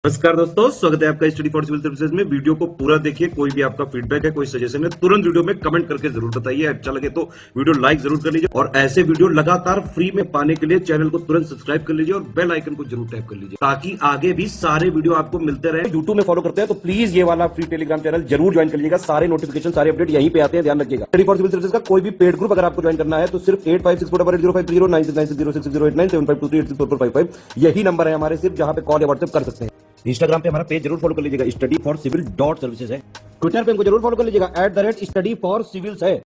नमस्कार दोस्तों, स्वागत है आपका स्टडी फॉर सिविल सर्विसेज में। वीडियो को पूरा देखिए। कोई भी आपका फीडबैक है, कोई सजेशन है, तुरंत वीडियो में कमेंट करके जरूर बताइए। अच्छा लगे तो वीडियो लाइक जरूर कर लीजिए और ऐसे वीडियो लगातार फ्री में पाने के लिए चैनल को तुरंत सब्सक्राइब कर लीजिए और बेल आइकन को जरूर टैप कर लीजिए ताकि आगे भी सारे वीडियो आपको मिलते रहे। यूट्यूब में फॉलो करते हैं तो प्लीज ये वाला फ्री टेलीग्राम चैनल जरूर ज्वाइन कर लीजिएगा। सारे नोटिफिकेशन, सारे अपडेट यहीं पे आते हैं, ध्यान रखिएगा। स्टडी फॉर सिविल सर्विसेज का कोई भी पेड ग्रुप अगर आपको ज्वाइन करना है तो सिर्फ 8564805309696086089483864455 यही नंबर है हमारे, सिर्फ जहां पे कॉल या व्हाट्सएप कर सकते हैं। इंस्टाग्राम पे हमारा पेज जरूर फॉलो कर लीजिएगा, स्टडी फॉर सिविल .सर्विसेज है। ट्विटर पे हमको जरूर फॉलो कर लीजिएगा, @स्टडी फॉर सिविल्स है।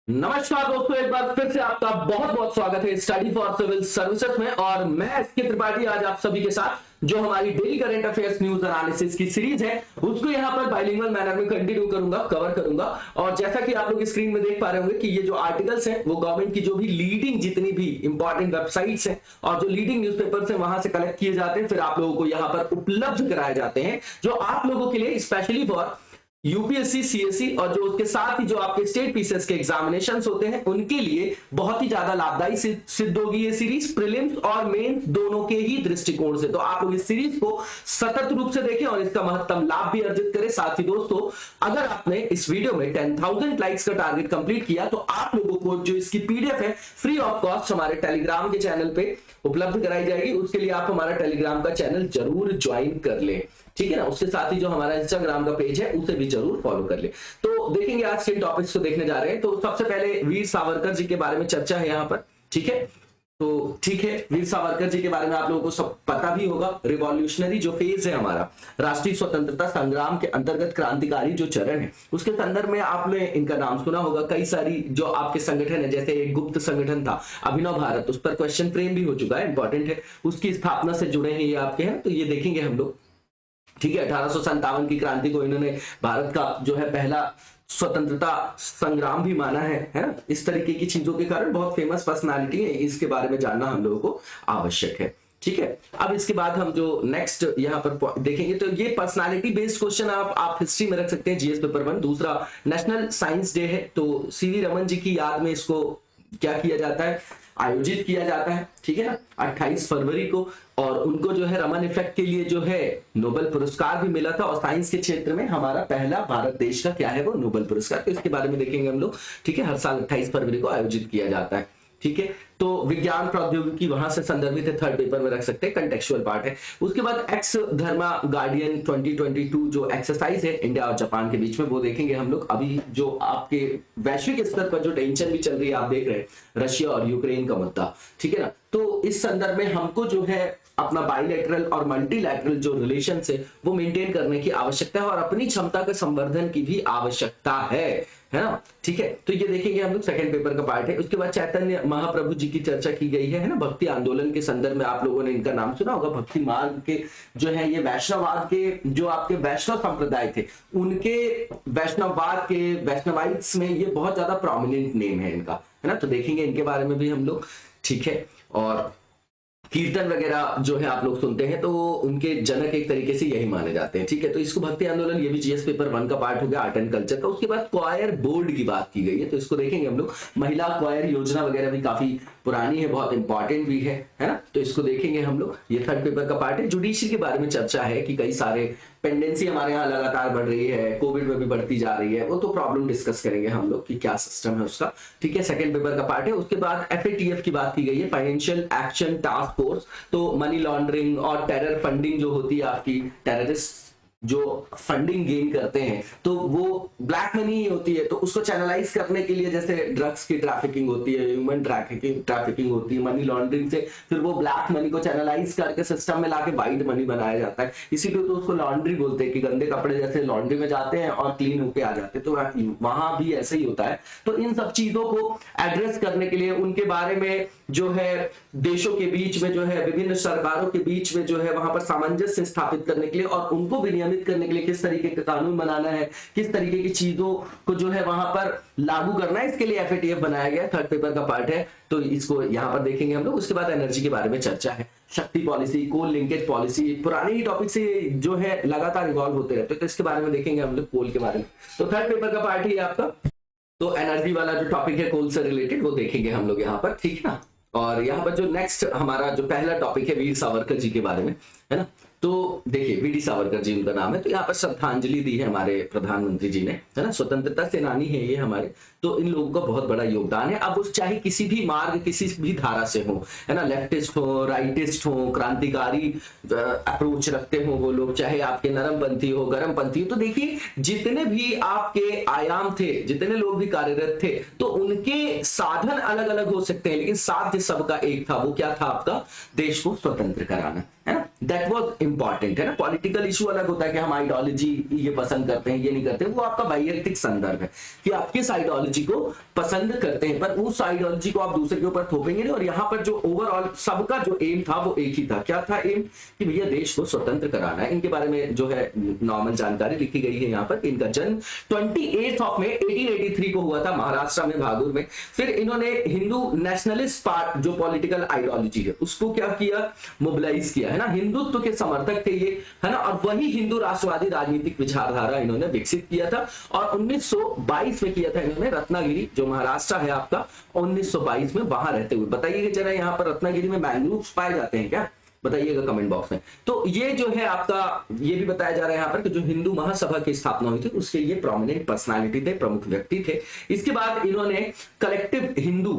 नमस्कार दोस्तों, एक बार फिर से आपका बहुत बहुत स्वागत है स्टडी फॉर सिविल सर्विसेज में। और मैं एसके त्रिपाठी आज आप सभी के साथ जो हमारी daily current affairs news analysis की सीरीज है उसको यहां पर बाइलिंगुअल मैनर में कंटिन्यू करूंगा, कवर करूंगा। और जैसा कि आप लोग स्क्रीन में देख पा रहे होंगे कि ये जो आर्टिकल्स हैं वो गवर्नमेंट की जो भी लीडिंग जितनी भी इंपॉर्टेंट वेबसाइट्स हैं और जो लीडिंग न्यूज़पेपर्स हैं वहां से कलेक्ट किए जाते हैं, फिर आप लोगों को यहां पर उपलब्ध कराए जाते हैं जो आप लोगों के लिए स्पेशली फॉर यूपीएससी, सीएससी और जो उसके साथ ही जो आपके स्टेट पीसीएस के एग्जामिनेशंस होते हैं उनके लिए बहुत ही ज्यादा लाभदायी सिद्ध होगी ये सीरीज, प्रीलिम्स और मेंस दोनों के ही दृष्टिकोण से। तो आप लोग इस सीरीज को सतत रूप से देखें और इसका महत्तम लाभ भी अर्जित करें। साथ ही दोस्तों, अगर आपने इस वीडियो में 10,000 लाइक्स का टारगेट कंप्लीट किया तो आप लोगों को जो इसकी पीडीएफ है फ्री ऑफ कॉस्ट हमारे टेलीग्राम के चैनल पे उपलब्ध कराई जाएगी। उसके लिए आप हमारा टेलीग्राम का चैनल जरूर ज्वाइन कर लें, ठीक है ना। उसके साथ ही जो हमारा इंस्टाग्राम का पेज है उसे भी जरूर फॉलो कर ले। तो देखेंगे आज के टॉपिक्स को देखने जा रहे हैं। तो सबसे पहले वीर सावरकर जी के बारे में चर्चा है यहाँ पर, ठीक है। तो ठीक है, वीर सावरकर जी के बारे में आप लोगों को सब पता भी होगा। रिवॉल्यूशनरी जो फेज है हमारा राष्ट्रीय स्वतंत्रता संग्राम के अंतर्गत क्रांतिकारी जो चरण है उसके संदर्भ में आपने इनका नाम सुना होगा। कई सारी जो आपके संगठन है, जैसे एक गुप्त संगठन था अभिनव भारत, उस पर क्वेश्चन फ्रेम भी हो चुका है, इंपॉर्टेंट है। उसकी स्थापना से जुड़े हैं ये आपके हैं, तो ये देखेंगे हम लोग, ठीक है। 1857 की क्रांति को इन्होंने भारत का जो है पहला स्वतंत्रता संग्राम भी माना है ना। इस तरीके की चीजों के कारण बहुत फेमस पर्सनालिटी है, इसके बारे में जानना हम लोगों को आवश्यक है, ठीक है। अब इसके बाद हम जो नेक्स्ट यहाँ पर देखेंगे तो ये पर्सनालिटी बेस्ड क्वेश्चन आप हिस्ट्री में रख सकते हैं, जीएस पेपर 1। दूसरा नेशनल साइंस डे है, तो सीवी रमन जी की याद में इसको क्या किया जाता है, आयोजित किया जाता है, ठीक है ना, 28 फरवरी को। और उनको जो है रमन इफेक्ट के लिए जो है नोबेल पुरस्कार भी मिला था और साइंस के क्षेत्र में हमारा पहला भारत देश का क्या है वो नोबेल पुरस्कार। तो इसके बारे में देखेंगे हम लोग, ठीक है। हर साल 28 फरवरी को आयोजित किया जाता है, ठीक है। तो विज्ञान प्रौद्योगिकी वहां से संदर्भित है, थर्ड पेपर में रख सकते हैं, कंटेक्चुअल पार्ट है। उसके बाद एक्स धर्मा गार्डियन 2022 जो एक्सरसाइज है इंडिया और जापान के बीच में, वो देखेंगे हम लोग। अभी जो आपके वैश्विक स्तर पर जो टेंशन भी चल रही है, आप देख रहे हैं रशिया और यूक्रेन का मुद्दा, ठीक है ना। तो इस संदर्भ में हमको जो है अपना बाइलेटरल और मल्टीलैटरल जो रिलेशन है वो मेंटेन करने की आवश्यकता है और अपनी क्षमता के संवर्धन की भी आवश्यकता है ना, ठीक है। तो ये देखेंगे हम लोग, सेकंड पेपर का पार्ट है। उसके बाद चैतन्य महाप्रभु जी की चर्चा की गई है ना, भक्ति आंदोलन के संदर्भ में आप लोगों ने इनका नाम सुना होगा। भक्ति मार्ग के जो है ये वैष्णववाद के जो आपके वैष्णव संप्रदाय थे उनके वैष्णववाद के वैष्णवाइट्स में ये बहुत ज्यादा प्रोमिनेंट नेम है इनका, है ना। तो देखेंगे इनके बारे में भी हम लोग, ठीक है। और कीर्तन वगैरह जो है आप लोग सुनते हैं तो उनके जनक एक तरीके से यही माने जाते हैं, ठीक है। तो इसको भक्ति आंदोलन, ये भी जीएस पेपर 1 का पार्ट हो गया, आर्ट एंड कल्चर का। उसके बाद क्वायर बोर्ड की बात की गई है, तो इसको देखेंगे हम लोग। महिला क्वायर योजना वगैरह भी काफी पुरानी है, बहुत इंपॉर्टेंट भी है ना। तो इसको देखेंगे हम लोग, ये थर्ड पेपर का पार्ट है। जुडिशरी के बारे में चर्चा है कि कई सारे पेंडेंसी हमारे यहाँ लगातार बढ़ रही है, कोविड में भी बढ़ती जा रही है, वो तो प्रॉब्लम डिस्कस करेंगे हम लोग कि क्या सिस्टम है उसका, ठीक है। सेकंड पेपर का पार्ट है। उसके बाद एफएटीएफ की बात की गई है, फाइनेंशियल एक्शन टास्क फोर्स। तो मनी लॉन्ड्रिंग और टेरर फंडिंग जो होती है आपकी, टेररिस्ट जो फंडिंग गेन करते हैं तो वो ब्लैक मनी ही होती है, तो उसको चैनलाइज करने के लिए जैसे ड्रग्स की ट्रैफिकिंग होती है, ह्यूमन ट्रैफिकिंग होती है, मनी लॉन्ड्रिंग से फिर वो ब्लैक मनी को चैनलाइज करके सिस्टम में लाके वाइट मनी बनाया जाता है। इसीलिए तो उसको लॉन्ड्री बोलते हैं कि गंदे कपड़े जैसे लॉन्ड्री में जाते हैं और क्लीन होके आ जाते हैं, तो वहां भी ऐसे ही होता है। तो इन सब चीजों को एड्रेस करने के लिए उनके बारे में जो है देशों के बीच में जो है विभिन्न सरकारों के बीच में जो है वहां पर सामंजस्य स्थापित करने के लिए और उनको विनियमित करने के लिए किस तरीके का कानून बनाना है, किस तरीके की चीजों को जो है वहां पर लागू करना है, इसके लिए एफएटीएफ बनाया गया, थर्ड पेपर का पार्ट है। तो इसको यहां पर देखेंगे हम लोग। उसके बाद एनर्जी के बारे में चर्चा है, शक्ति पॉलिसी, कोल लिंकेज पॉलिसी, पुराने ही टॉपिक से जो है लगातार इवॉल्व होते रहते हैं, तो इसके बारे में देखेंगे हम लोग, कोल के बारे में। तो थर्ड पेपर का पार्ट ही है आपका। तो एनर्जी वाला जो टॉपिक है कोल से रिलेटेड वो देखेंगे हम लोग यहाँ पर, ठीक है ना। और यहाँ पर जो नेक्स्ट हमारा जो पहला टॉपिक है वीर सावरकर जी के बारे में, है ना। तो देखिए वीडी सावरकर जी उनका नाम है, तो यहाँ पर श्रद्धांजलि दी है हमारे प्रधानमंत्री जी ने, है ना, स्वतंत्रता सेनानी है ये हमारे, तो इन लोगों का बहुत बड़ा योगदान है। अब वो चाहे किसी भी मार्ग किसी भी धारा से हो, है ना, लेफ्टिस्ट हो, राइटिस्ट हो, क्रांतिकारी अप्रोच रखते हो वो लोग, चाहे आपके नरमपंथी हो, गरमपंथी हो, तो देखिए जितने भी आपके आयाम थे, जितने लोग भी कार्यरत थे, तो उनके साधन अलग अलग हो सकते हैं, लेकिन साध्य सबका एक था। वो क्या था? आपका देश को स्वतंत्र कराना, है ना, दैट वाज इंपॉर्टेंट, है ना। पॉलिटिकल इशू अलग होता है कि हम आइडियोलॉजी ये पसंद करते हैं, ये नहीं करते, वो आपका वैयक्तिक संदर्भ है कि आप किस आइडियोलॉजी को पसंद करते हैं, पर उस आइडियोलॉजी को आप दूसरे के ऊपर थोपेंगे नहीं। और यहाँ पर जो ओवरऑल सबका जो एम था वो एक ही था। क्या था एम? कि भैया देश को स्वतंत्र कराना है। इनके बारे में जो है नॉर्मल जानकारी लिखी गई है यहाँ पर। इनका जन्म 28 मई 1883 को हुआ था महाराष्ट्र में, भागुर में। फिर इन्होंने हिंदू नेशनलिस्ट पार्ट जो पॉलिटिकल आइडियोलॉजी है उसको क्या किया? मोबिलाइज किया, है ना। हिंदुत्व के समर्थक थे ये, है ना, और वही हिंदू राष्ट्रवादी राजनीतिक विचारधारा इन्होंने विकसित किया था। और 1922 में किया था इन्होंने, रत्नागिरी जो महाराष्ट्र है आपका, 1922 में वहां रहते हुए। बताइएगा जरा, यहाँ पर रत्नागिरी में मैंग्रोव्स पाए जाते हैं क्या? बताइएगा कमेंट बॉक्स में। तो ये जो है आपका, ये भी बताया जा रहा है यहाँ पर कि जो हिंदू महासभा की स्थापना हुई थी उसके ये प्रोमिनेंट पर्सनालिटी थे, प्रमुख व्यक्ति थे। इसके बाद इन्होंने कलेक्टिव हिंदू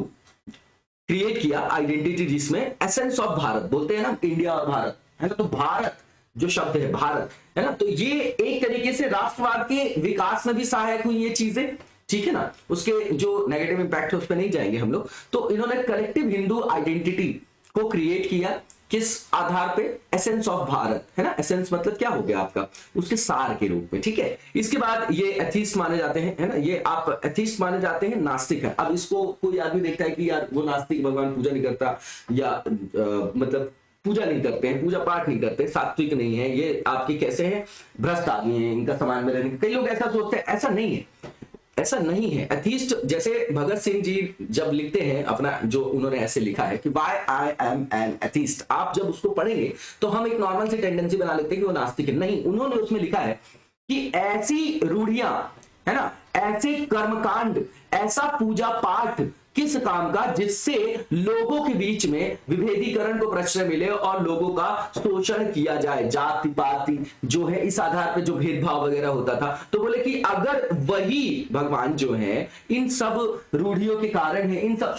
क्रिएट किया आइडेंटिटी, जिसमें एसेंस ऑफ भारत बोलते हैं ना, इंडिया और भारत, है ना। तो भारत जो शब्द है, भारत, है ना, तो ये एक तरीके से राष्ट्रवाद के विकास में भी सहायक हुई ये चीजें, ठीक है ना। उसके जो नेगेटिव इंपैक्ट है उस पर नहीं जाएंगे हम लोग। तो इन्होंने कलेक्टिव हिंदू आइडेंटिटी को क्रिएट किया, किस आधार पे? एसेंस ऑफ भारत, है ना। एसेंस मतलब क्या हो गया आपका? उसके सार के रूप में, ठीक है। इसके बाद ये एथीस्ट माने जाते हैं, है ना, ये आप एथीस्ट माने जाते हैं, नास्तिक है। अब इसको कोई आदमी देखता है कि यार वो नास्तिक, भगवान पूजा नहीं करता, या मतलब पूजा नहीं करते हैं, पूजा पाठ नहीं करते, सात्विक नहीं है, ये आपके कैसे हैं? भ्रष्ट आदमी है, इनका समाज में रहने। कई लोग ऐसा सोचते हैं, ऐसा नहीं है, ऐसा नहीं है। एथीस्ट जैसे भगत सिंह जी जब लिखते हैं अपना, जो उन्होंने ऐसे लिखा है कि why I am N atheist, आप जब उसको पढ़ेंगे तो हम एक नॉर्मल सी टेंडेंसी बना लेते हैं कि वो नास्तिक है। नहीं, उन्होंने उसमें लिखा है कि ऐसी रूढ़ियां, है ना, ऐसे कर्मकांड, ऐसा पूजा पाठ किस काम का जिससे लोगों के बीच में विभेदीकरण को प्रश्रय मिले और लोगों का शोषण किया जाए, जाति पाति जो है इस आधार पर जो भेदभाव वगैरह होता था। तो बोले कि अगर वही भगवान जो है इन सब रूढ़ियों के कारण है, इन सब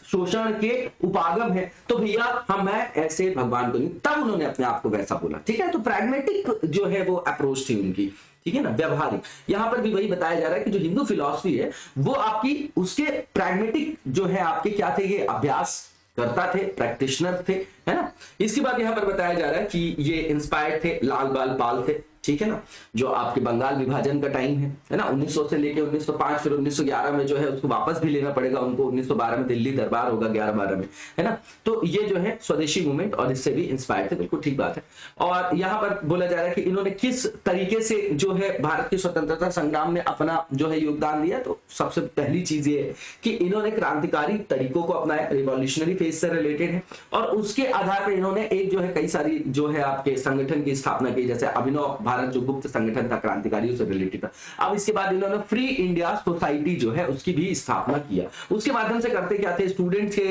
शोषण के उपागम है, तो भैया मैं ऐसे भगवान को नहीं। तब उन्होंने अपने आप को वैसा बोला, ठीक है। तो प्रैग्मेटिक जो है वो अप्रोच थी उनकी, ठीक है ना, व्यवहारिक। यहां पर भी वही बताया जा रहा है कि जो हिंदू फिलॉसफी है वो आपकी उसके प्रैग्मेटिक जो है आपके क्या थे? ये अभ्यास करता थे, प्रैक्टिशनर थे, है ना। इसके बाद यहां पर बताया जा रहा है कि ये इंस्पायर्ड थे, लाल बाल पाल थे, ठीक है ना, जो आपके बंगाल विभाजन का टाइम है ना, 1900 से लेके 1905, फिर 1911 में जो है उसको वापस भी लेना पड़ेगा उनको, 1912 में दिल्ली दरबार होगा 11-12 में, है ना। तो ये जो है स्वदेशी मूवमेंट और इससे भी इंस्पायर्ड थे, बिल्कुल ठीक बात है। और यहाँ पर बोला जा रहा है कि इन्होंने किस तरीके से जो है भारत की स्वतंत्रता संग्राम में अपना जो है योगदान दिया। तो सबसे पहली चीज ये है कि इन्होंने क्रांतिकारी तरीकों को अपनाया, रिवॉल्यूशनरी फेज से रिलेटेड है, और उसके आधार पर इन्होंने एक जो है कई सारी जो है आपके संगठन की स्थापना की, जैसे अभिनव भारत जो गुप्त संगठन था, क्रांतिकारियों से रिलेटेड था। अब इसके बाद इन्होंने फ्री इंडिया सोसाइटी जो है उसकी भी स्थापना किया। उसके माध्यम से करते क्या थे? स्टूडेंट्स के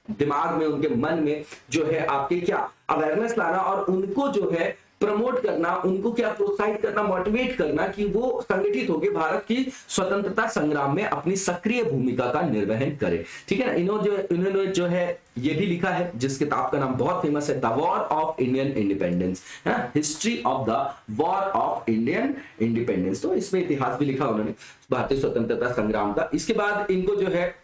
दिमाग में, उनके मन में जो है आपके क्या अवेयरनेस लाना और उनको जो है प्रमोट करना, उनको क्या प्रोत्साहित करना, मोटिवेट करना कि वो संगठित होकर भारत की स्वतंत्रता संग्राम में अपनी सक्रिय भूमिका का निर्वहन करे, ठीक है ना। इन्होंने जो है ये भी लिखा है, जिस किताब का नाम बहुत फेमस है, the war of Indian independence, है ना, history of the war of Indian independence. तो इसमें इतिहास भी लिखा उन्होंने भारतीय स्वतंत्रता संग्राम का। इसके बाद इनको जो है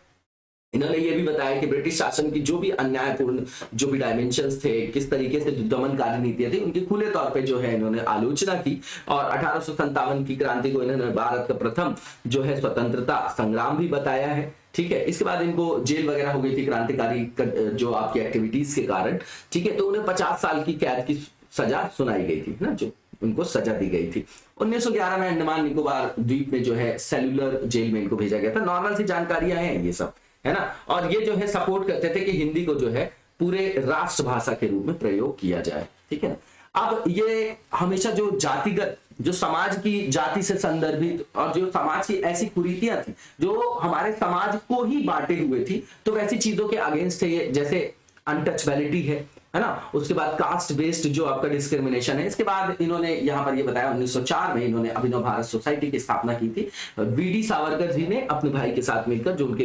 इन्होंने ये भी बताया कि ब्रिटिश शासन की जो भी अन्यायपूर्ण जो भी डायमेंशंस थे, किस तरीके से दमनकारी नीतियां थी, उनकी खुले तौर पे जो है इन्होंने आलोचना की। और 1857 की क्रांति को इन्होंने भारत का प्रथम जो है स्वतंत्रता संग्राम भी बताया है, ठीक है। इसके बाद इनको जेल वगैरह हो गई थी क्रांतिकारी जो आपकी एक्टिविटीज के कारण, ठीक है। तो उन्हें 50 साल की कैद की सजा सुनाई गई थी ना, जो उनको सजा दी गई थी। 1911 में अंडमान निकोबार द्वीप में जो है सेलुलर जेल में इनको भेजा गया था। नॉर्मल सी जानकारियां हैं ये सब, है ना। और ये जो है सपोर्ट करते थे कि हिंदी को जो है पूरे राष्ट्रभाषा के रूप में प्रयोग किया जाए, ठीक है ना। अब ये हमेशा जो जातिगत, जो समाज की जाति से संदर्भित और जो समाज की ऐसी कुरीतियां थी जो हमारे समाज को ही बांटे हुए थी, तो वैसी चीजों के अगेंस्ट थे ये, जैसे अनटचबिलिटी है, है ना। उसके बाद कास्ट बेस्ड जो आपका डिस्क्रिमिनेशन है। इसके बाद इन्होंने यहाँ पर ये बताया 1904 में इन्होंने अभिनव भारत सोसाइटी की स्थापना की थी। वीडी सावरकर जी ने अपने भाई के साथ मिलकर, जो उनके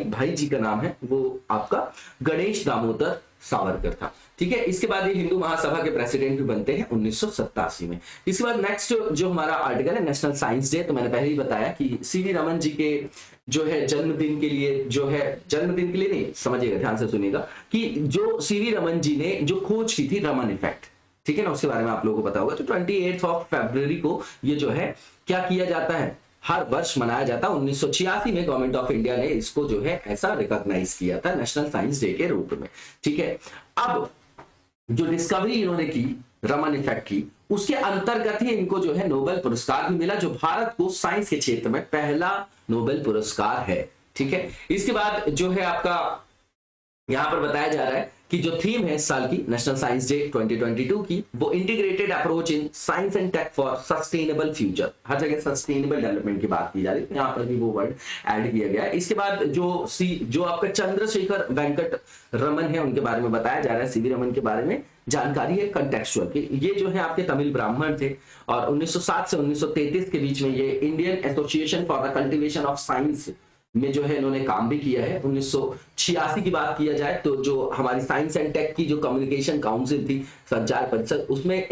भाई जी का नाम है वो आपका गणेश दामोदर सावरकर था। ठीक है, इसके बाद ये हिंदू महासभा के प्रेसिडेंट भी बनते हैं 1987 में। इसके बाद नेक्स्ट जो हमारा आर्टिकल है नेशनल साइंस डे, तो मैंने पहले ही बताया कि सीवी रमन जी के जो है जन्मदिन के लिए, जो है जन्मदिन के लिए नहीं, समझिएगा ध्यान से सुनिएगा, कि जो सीवी रमन जी ने जो खोज की थी रमन इफेक्ट, ठीक है ना, उसके बारे में आप लोगों को पता होगा। तो 28 फरवरी को ये जो है क्या किया जाता है, हर वर्ष मनाया जाता है। 1986 में गवर्नमेंट ऑफ इंडिया ने इसको जो है ऐसा रिकॉग्नाइज किया था नेशनल साइंस डे के रूप में। ठीक है, अब जो डिस्कवरी इन्होंने की रमन इफेक्ट की, उसके अंतर्गत ही इनको जो है नोबेल पुरस्कार भी मिला, जो भारत को साइंस के क्षेत्र में पहला नोबेल पुरस्कार है। ठीक है, इसके बाद जो है आपका यहां पर बताया जा रहा है कि जो थीम है इस साल की नेशनल साइंस डे 2022 की, वो integrated approach in science and tech for sustainable future. हर जगह सस्टेनेबल डेवलपमेंट की बात की जा रही है, यहाँ पर भी वो वर्ड ऐड किया गया है। इसके बाद जो आपका चंद्रशेखर वेंकट रमन है उनके बारे में बताया जा रहा है, सीवी रमन के बारे में जानकारी है कंटेक्चुअल की। ये जो है आपके तमिल ब्राह्मण थे और 1907 से 1933 के बीच में ये Indian association for the cultivation of science में जो है इन्होंने काम भी किया है। 1986 की बात किया जाए तो जो हमारी साइंस एंड टेक की जो कम्युनिकेशन काउंसिल थी, संचार परिषद, उसमें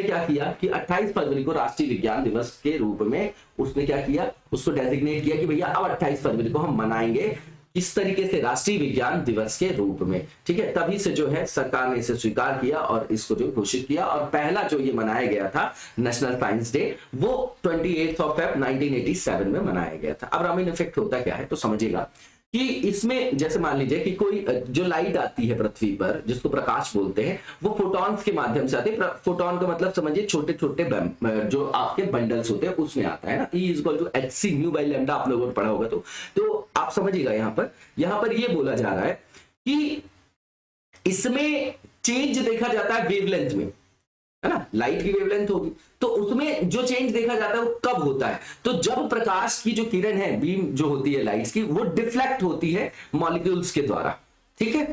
क्या किया कि 28 फरवरी को राष्ट्रीय विज्ञान दिवस के रूप में उसने क्या किया, उसको डेजिग्नेट किया कि भैया अब 28 फरवरी को हम मनाएंगे इस तरीके से राष्ट्रीय विज्ञान दिवस के रूप में। ठीक है, तभी से जो है सरकार ने इसे स्वीकार किया और इसको जो घोषित किया, और पहला जो ये मनाया गया था नेशनल साइंस डे वो 28 February 1987 में मनाया गया था। अब रमन इफेक्ट होता क्या है तो समझिएगा कि इसमें जैसे मान लीजिए कि कोई जो लाइट आती है पृथ्वी पर, जिसको प्रकाश बोलते हैं, वो फोटॉन्स के माध्यम से आती है। फोटॉन का मतलब समझिए छोटे छोटे जो आपके बंडल्स होते हैं उसमें आता है ना। E = hc mu by lambda आप लोगों ने पढ़ा होगा, तो आप समझिएगा यहाँ पर ये बोला जा रहा है कि इसमें चेंज देखा जाता है वेवलेंथ में, है ना। लाइट की वेवलेंथ होगी तो उसमें जो चेंज देखा जाता है वो कब होता है, तो जब प्रकाश की जो किरण है, बीम जो होती है लाइट्स की, वो डिफ्लेक्ट होती है मॉलिक्यूल्स के द्वारा। ठीक है,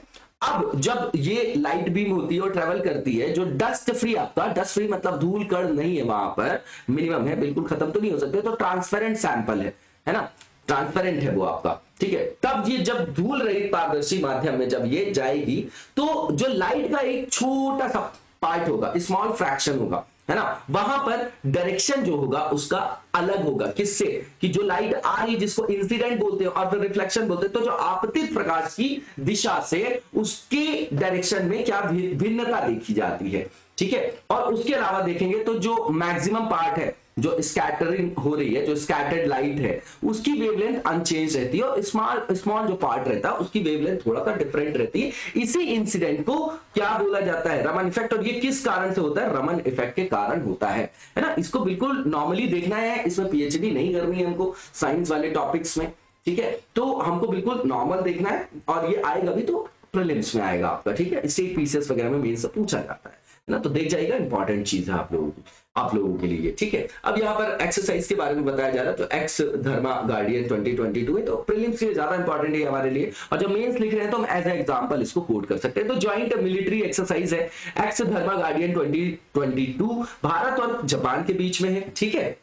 अब जब ये लाइट बीम होती है और ट्रेवल करती है, जो डस्ट फ्री, आपका डस्ट फ्री मतलब धूल कण नहीं है वहां पर, मिनिमम है, बिल्कुल खत्म तो नहीं हो सकते, तो ट्रांसपेरेंट सैंपल है ना, ट्रांसपेरेंट है वो आपका। ठीक है, तब ये जब धूल रहित पारदर्शी माध्यम में जब ये जाएगी तो जो लाइट का एक छोटा सा पार्ट होगा, स्मॉल फ्रैक्शन होगा, है ना, वहां पर डायरेक्शन जो होगा उसका अलग होगा। किससे, कि जो लाइट आ रही जिसको इंसिडेंट बोलते हैं और फिर रिफ्लेक्शन बोलते हैं, तो जो आपतित प्रकाश की दिशा से उसके डायरेक्शन में क्या भिन्नता देखी जाती है। ठीक है, और उसके अलावा देखेंगे तो जो मैक्सिमम पार्ट है, जो स्कैटरिंग हो रही है, जो स्कैटर्ड लाइट है, उसकी वेवलेंथ अनचेंज रहती है, और स्मॉल जो पार्ट रहता है उसकी वेवलेंथ थोड़ा सा डिफरेंट रहती है। इसी इंसिडेंट को क्या बोला जाता है, रमन इफेक्ट। और ये किस कारण से होता है, रमन इफेक्ट के कारण होता है ना। इसको बिल्कुल नॉर्मली देखना है, इसमें पीएचडी नहीं करनी है हमको साइंस वाले टॉपिक्स में। ठीक है, तो हमको बिल्कुल नॉर्मल देखना है, और ये आएगा भी तो प्रीलिम्स में आएगा आपका। ठीक है, स्टेट पीसीएस वगैरह में मेन से पूछा जाता है ना, तो देख जाएगा, इंपॉर्टेंट चीज है आप लोगों के लिए। ठीक है, अब यहाँ पर एक्सरसाइज के बारे में बताया जा रहा है, तो एक्स धर्मा गार्डियन 2022 है, तो प्रीलिम्स के लिए ज्यादा इंपॉर्टेंट है हमारे लिए, और जब मेंस लिख रहे हैं तो हम एज ए एग्जांपल इसको कोट कर सकते हैं। तो ज्वाइंट मिलिट्री एक्सरसाइज है एक्स धर्मा गार्डियन 2022, भारत और जापान के बीच में है। ठीक है,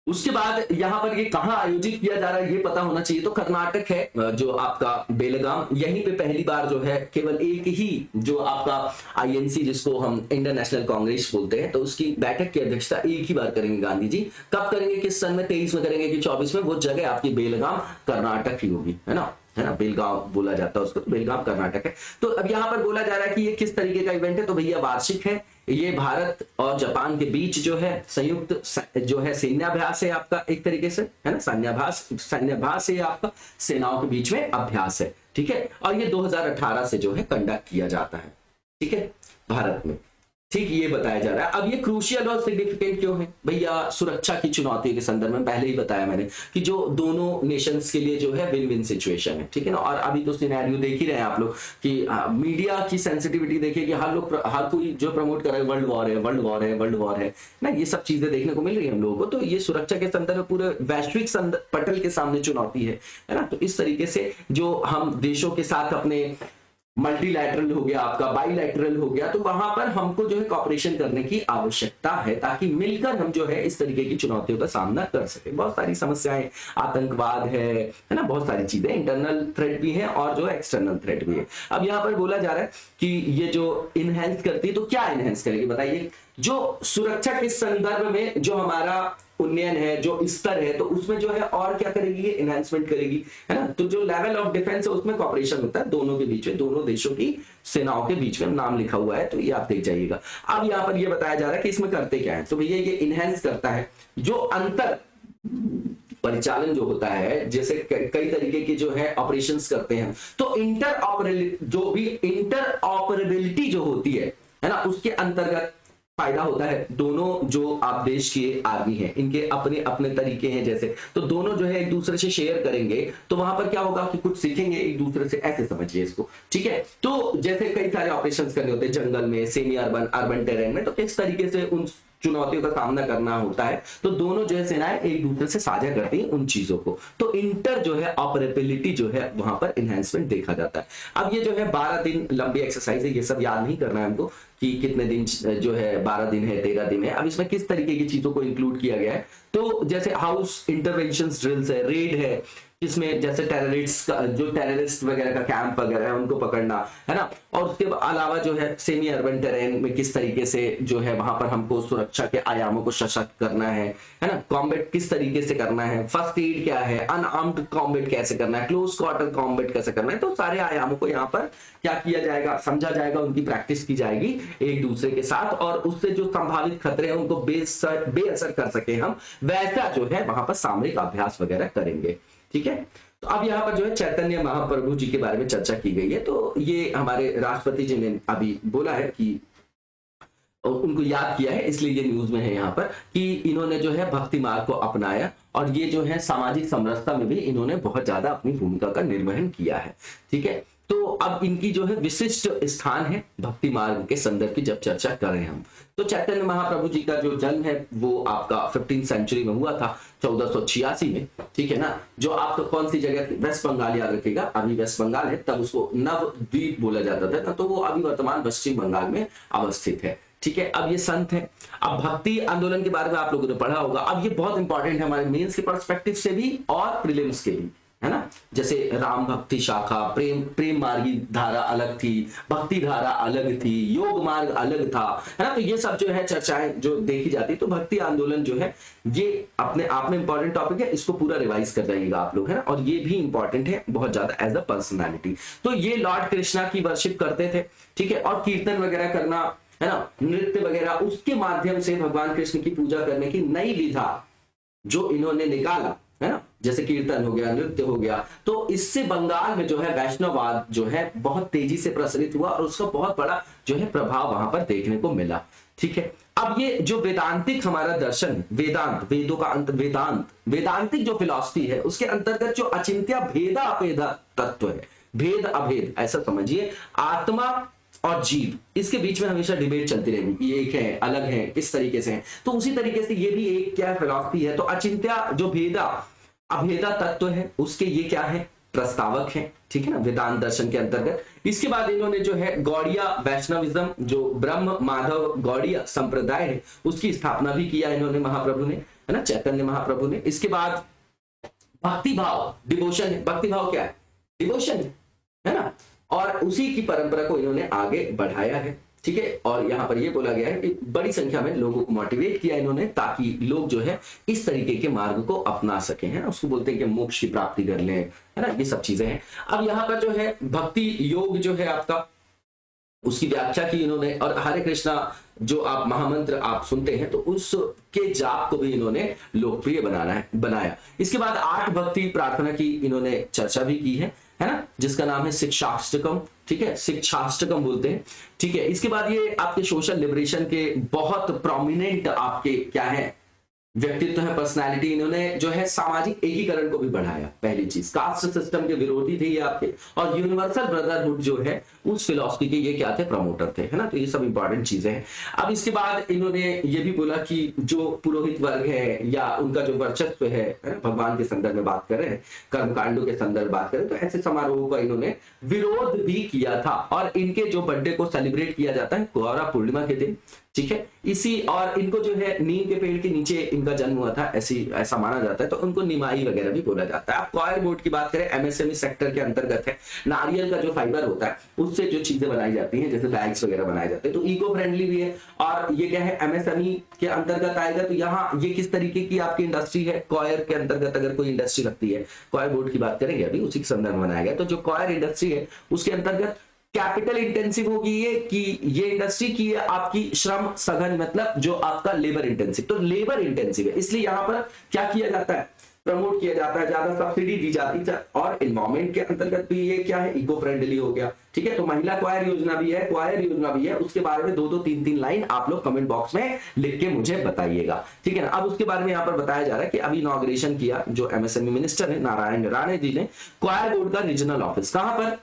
उसके बाद यहां पर ये कहां आयोजित किया जा रहा है ये पता होना चाहिए, तो कर्नाटक है जो आपका बेलगाम, यहीं पे पहली बार जो है केवल एक ही जो आपका आईएनसी, जिसको हम इंडियन नेशनल कांग्रेस बोलते हैं, तो उसकी बैठक की अध्यक्षता एक ही बार करेंगे गांधी जी। कब करेंगे, किस सन में, 23 में करेंगे कि 24 में, वो जगह आपकी बेलगाम कर्नाटक ही होगी, है ना, बेलगांव बोला जाता है उसको, तो बेलगाम कर्नाटक है। तो अब यहाँ पर बोला जा रहा है कि ये किस तरीके का इवेंट है, तो भैया वार्षिक है, ये भारत और जापान के बीच जो है संयुक्त जो है सैन्याभ्यास है आपका, एक तरीके से, है ना, सैन्याभ्यास है आपका, सेनाओं के बीच में अभ्यास है। ठीक है, और ये 2018 से जो है कंडक्ट किया जाता है। ठीक है, भारत में। ठीक, ये बताया जा रहा है। अब ये क्रूशियल और सिग्निफिकेंट क्यों है भैया, सुरक्षा की चुनौतियों के संदर्भ में पहले ही बताया मैंने कि जो दोनों नेशंस के लिए जो है विन विन सिचुएशन है। ठीक है ना, और अभी तो सिनेरियो देख ही रहे हैं आप लोग कि मीडिया की सेंसिटिविटी देखिए कि हर कोई जो प्रमोट कर रहा है वर्ल्ड वॉर है ना, ये सब चीजें देखने को मिल रही है हम लोगों को। तो ये सुरक्षा के संदर्भ में पूरे वैश्विक पटल के सामने चुनौती है ना। तो इस तरीके से जो हम देशों के साथ अपने मल्टीलैटरल हो गया, आपका बाईलैटरल हो गया, तो वहां पर हमको जो है कॉपरेशन करने की आवश्यकता है ताकि मिलकर हम जो है इस तरीके की चुनौतियों का सामना कर सके। बहुत सारी समस्याएं, आतंकवाद है ना, बहुत सारी चीजें, इंटरनल थ्रेट भी है और जो एक्सटर्नल थ्रेट भी है। अब यहाँ पर बोला जा रहा है कि ये जो इनहेंस करती है, तो क्या इनहेंस करेगी बताइए? जो सुरक्षा के संदर्भ में जो हमारा उन्नयन है, जो स्तर है, तो उसमें जो है और क्या करेगी, ये एनहांसमेंट करेगी, है ना। तो जो लेवल ऑफ डिफेंस है उसमें कॉपरेशन होता है दोनों के बीच में, दोनों देशों की सेनाओं के बीच में, नाम लिखा हुआ है तो ये आप देख जाइएगा। अब यहाँ पर ये बताया जा रहा है कि इसमें करते क्या है, तो भैया ये इनहेंस करता है जो अंतर परिचालन जो होता है, जैसे कई तरीके के जो है ऑपरेशंस करते हैं, तो इंटर ऑपरेबिलिटी जो होती है ना, उसके अंतर्गत फायदा होता है। दोनों जो आप देश के आर्मी है, इनके अपने अपने तरीके हैं, जैसे तो दोनों जो है एक दूसरे से शेयर करेंगे, तो वहां पर क्या होगा कि कुछ सीखेंगे एक दूसरे से, ऐसे समझिए इसको, ठीक है। तो जैसे कई सारे ऑपरेशंस करने होते हैं जंगल में, सेमी अर्बन, अर्बन टेरेन में, तो किस तरीके से उन चुनौतियों का सामना करना होता है, तो दोनों जो है सेनाएं एक दूसरे से साझा करती हैं उन चीजों को, तो इंटर जो है ऑपरेबिलिटी जो है वहां पर एनहांसमेंट देखा जाता है। अब ये जो है 12 दिन लंबी एक्सरसाइज है, ये सब याद नहीं करना है हमको कि कितने दिन जो है, 12 दिन है, 13 दिन है। अब इसमें किस तरीके की चीजों को इंक्लूड किया गया है, तो जैसे हाउस इंटरवेंशन ड्रिल्स है, रेड है, इसमें जैसे टेररिस्ट वगैरह का कैंप वगैरह है उनको पकड़ना, है ना। और उसके अलावा जो है सेमी अर्बन टेरेन में किस तरीके से जो है वहां पर हमको सुरक्षा के आयामों को सशक्त करना है ना। कॉम्बैट किस तरीके से करना है, फर्स्ट एड क्या है, अनआर्म्ड कॉम्बैट कैसे करना है, क्लोज क्वार्टर कॉम्बैट कैसे करना है, तो सारे आयामों को यहाँ पर क्या किया जाएगा, समझा जाएगा, उनकी प्रैक्टिस की जाएगी एक दूसरे के साथ, और उससे जो संभावित खतरे हैं उनको बेअसर कर सके हम, वैसा जो है वहां पर सामरिक अभ्यास वगैरह करेंगे, ठीक है। तो अब यहाँ पर जो है चैतन्य महाप्रभु जी के बारे में चर्चा की गई है, तो ये हमारे राष्ट्रपति जी ने अभी बोला है कि उनको याद किया है, इसलिए ये न्यूज में है यहाँ पर कि इन्होंने जो है भक्ति मार्ग को अपनाया, और ये जो है सामाजिक समरसता में भी इन्होंने बहुत ज्यादा अपनी भूमिका का निर्वहन किया है, ठीक है। तो अब इनकी जो है विशिष्ट स्थान है भक्ति मार्ग के संदर्भ की जब चर्चा करें हम, तो चैतन्य महाप्रभु जी का जो जन्म है वो आपका 15th सेंचुरी में हुआ था, 1486 में, ठीक है ना। जो आपका कौन सी जगह थी, वेस्ट बंगाल, याद रखिएगा, अभी वेस्ट बंगाल है, तब उसको नवद्वीप बोला जाता था ना, तो वो अभी वर्तमान पश्चिम बंगाल में अवस्थित है, ठीक है। अब ये संत है। अब भक्ति आंदोलन के बारे में आप लोगों ने पढ़ा होगा, अब ये बहुत इंपॉर्टेंट है हमारे मेंस के पर्सपेक्टिव से भी और प्रीलिम्स के भी, है ना। जैसे राम भक्ति शाखा, प्रेम मार्गी धारा अलग थी, भक्ति धारा अलग थी, योग मार्ग अलग था, है ना। तो ये सब जो है चर्चाएं जो देखी जाती, तो भक्ति आंदोलन जो है ये अपने आप में इंपॉर्टेंट टॉपिक है, इसको पूरा रिवाइज कर जाइएगा आप लोग, है ना। और ये भी इंपॉर्टेंट है बहुत ज्यादा एज अ पर्सनैलिटी। तो ये लॉर्ड कृष्णा की वर्शिप करते थे, ठीक है, और कीर्तन वगैरह करना, है ना, नृत्य वगैरह, उसके माध्यम से भगवान कृष्ण की पूजा करने की नई विधा जो इन्होंने निकाला, है ना, जैसे कीर्तन हो गया, नृत्य हो गया, तो इससे बंगाल में जो है वैष्णववाद जो है बहुत तेजी से प्रसारित हुआ, और उसका बहुत बड़ा जो है प्रभाव वहां पर देखने को मिला, ठीक है। अब ये जो वेदांतिक हमारा दर्शन, वेदांत, वेदों का अंत, वेदांतिक जो फिलॉसफी है, उसके अंतर्गत जो अचिंत्य भेदा अभेदा तत्व है, भेद अभेद ऐसा समझिए, आत्मा और जीव, इसके बीच में हमेशा डिबेट चलती रहेगी, ये एक है, अलग है, किस तरीके से है, तो उसी तरीके से ये भी एक क्या फिलॉसफी है। तो अचिंत्य जो भेदा अभेदा तत्व है, उसके ये क्या है, प्रस्तावक है, ठीक है ना, वेदांत दर्शन के अंतर्गत। इसके बाद इन्होंने जो है गौड़िया वैष्णविज्म, जो ब्रह्म माधव गौड़िया संप्रदाय है, उसकी स्थापना भी किया इन्होंने, महाप्रभु ने, है ना, चैतन्य महाप्रभु ने। इसके बाद भक्ति भाव, डिवोशन है, भक्ति भाव क्या है, डिवोशन है ना, और उसी की परंपरा को इन्होंने आगे बढ़ाया है, ठीक है। और यहां पर यह बोला गया है कि बड़ी संख्या में लोगों को मोटिवेट किया इन्होंने, ताकि लोग जो है इस तरीके के मार्ग को अपना सके, है ना, उसको बोलते हैं कि मोक्ष की प्राप्ति कर लें, है ना, ये सब चीजें हैं। अब यहाँ पर जो है भक्ति योग जो है आपका, उसकी व्याख्या की इन्होंने, और हरे कृष्णा जो आप महामंत्र आप सुनते हैं, तो उसके जाप को भी इन्होंने लोकप्रिय बनाया। इसके बाद 8 भक्ति प्रार्थना की इन्होंने चर्चा भी की है ना, जिसका नाम है शिक्षाष्टकम, ठीक है, शिक्षाष्टकम बोलते हैं, ठीक है। इसके बाद ये आपके सोशल लिबरेशन के बहुत प्रोमिनेंट आपके क्या है, व्यक्तित्व है, पर्सनालिटी, इन्होंने जो है सामाजिक एकीकरण को भी बढ़ाया। पहली चीज, कास्ट सिस्टम के विरोधी थे ये आपके, और यूनिवर्सल ब्रदरहुड जो है उस फिलॉसफी के ये क्या थे, प्रमोटर थे, है ना। तो ये सब इंपॉर्टेंट चीजें हैं। अब इसके बाद इन्होंने ये भी बोला कि जो पुरोहित वर्ग है या उनका जो वर्चस्व है, भगवान के संदर्भ में बात कर रहे हैं, कर्मकांडों के संदर्भ में बात करें, तो ऐसे समारोहों का इन्होंने विरोध भी किया था। और इनके जो बर्थडे को सेलिब्रेट किया जाता है गौरा पूर्णिमा के दिन, ठीक है, इसी, और इनको जो है नीम के पेड़ के नीचे इनका जन्म हुआ था, ऐसा माना जाता है, तो उनको निमाई वगैरह भी बोला जाता है। अब कॉयर बोर्ड की बात करें, एमएसएमई सेक्टर के अंतर्गत है। नारियल का जो फाइबर होता है उससे जो चीजें बनाई जाती हैं, जैसे बैग्स वगैरह बनाए जाते हैं, तो इको फ्रेंडली भी है। और ये क्या है, एमएसएमई के अंतर्गत आएगा। तो यहाँ ये किस तरीके की आपकी इंडस्ट्री है, कॉयर के अंतर्गत अगर कोई इंडस्ट्री लगती है, कॉयर बोर्ड की बात करेंगे अभी, उसी के संदर्भ में बनाया गया। तो जो कॉयर इंडस्ट्री है उसके अंतर्गत कैपिटल इंटेंसिव होगी ये, कि ये इंडस्ट्री की आपकी श्रम सघन, मतलब जो आपका लेबर इंटेंसिव, तो लेबर इंटेंसिव है, इसलिए यहां पर क्या किया जाता है, प्रमोट किया जाता है, ज्यादा सब्सिडी दी जाती है। और एनवायरमेंट के अंतर्गत भी ये क्या है, इको फ्रेंडली हो गया, ठीक है। तो महिला क्वायर योजना भी है, क्वायर योजना भी है, उसके बारे में 2-2 3-3 लाइन आप लोग कमेंट बॉक्स में लिख के मुझे बताइएगा, ठीक है ना। अब उसके बारे में यहाँ पर बताया जा रहा है कि अभी इनॉग्रेशन किया जो एमएसएमई मिनिस्टर है नारायण राणे जी ने, क्वायर बोर्ड का रीजनल ऑफिस कहां पर,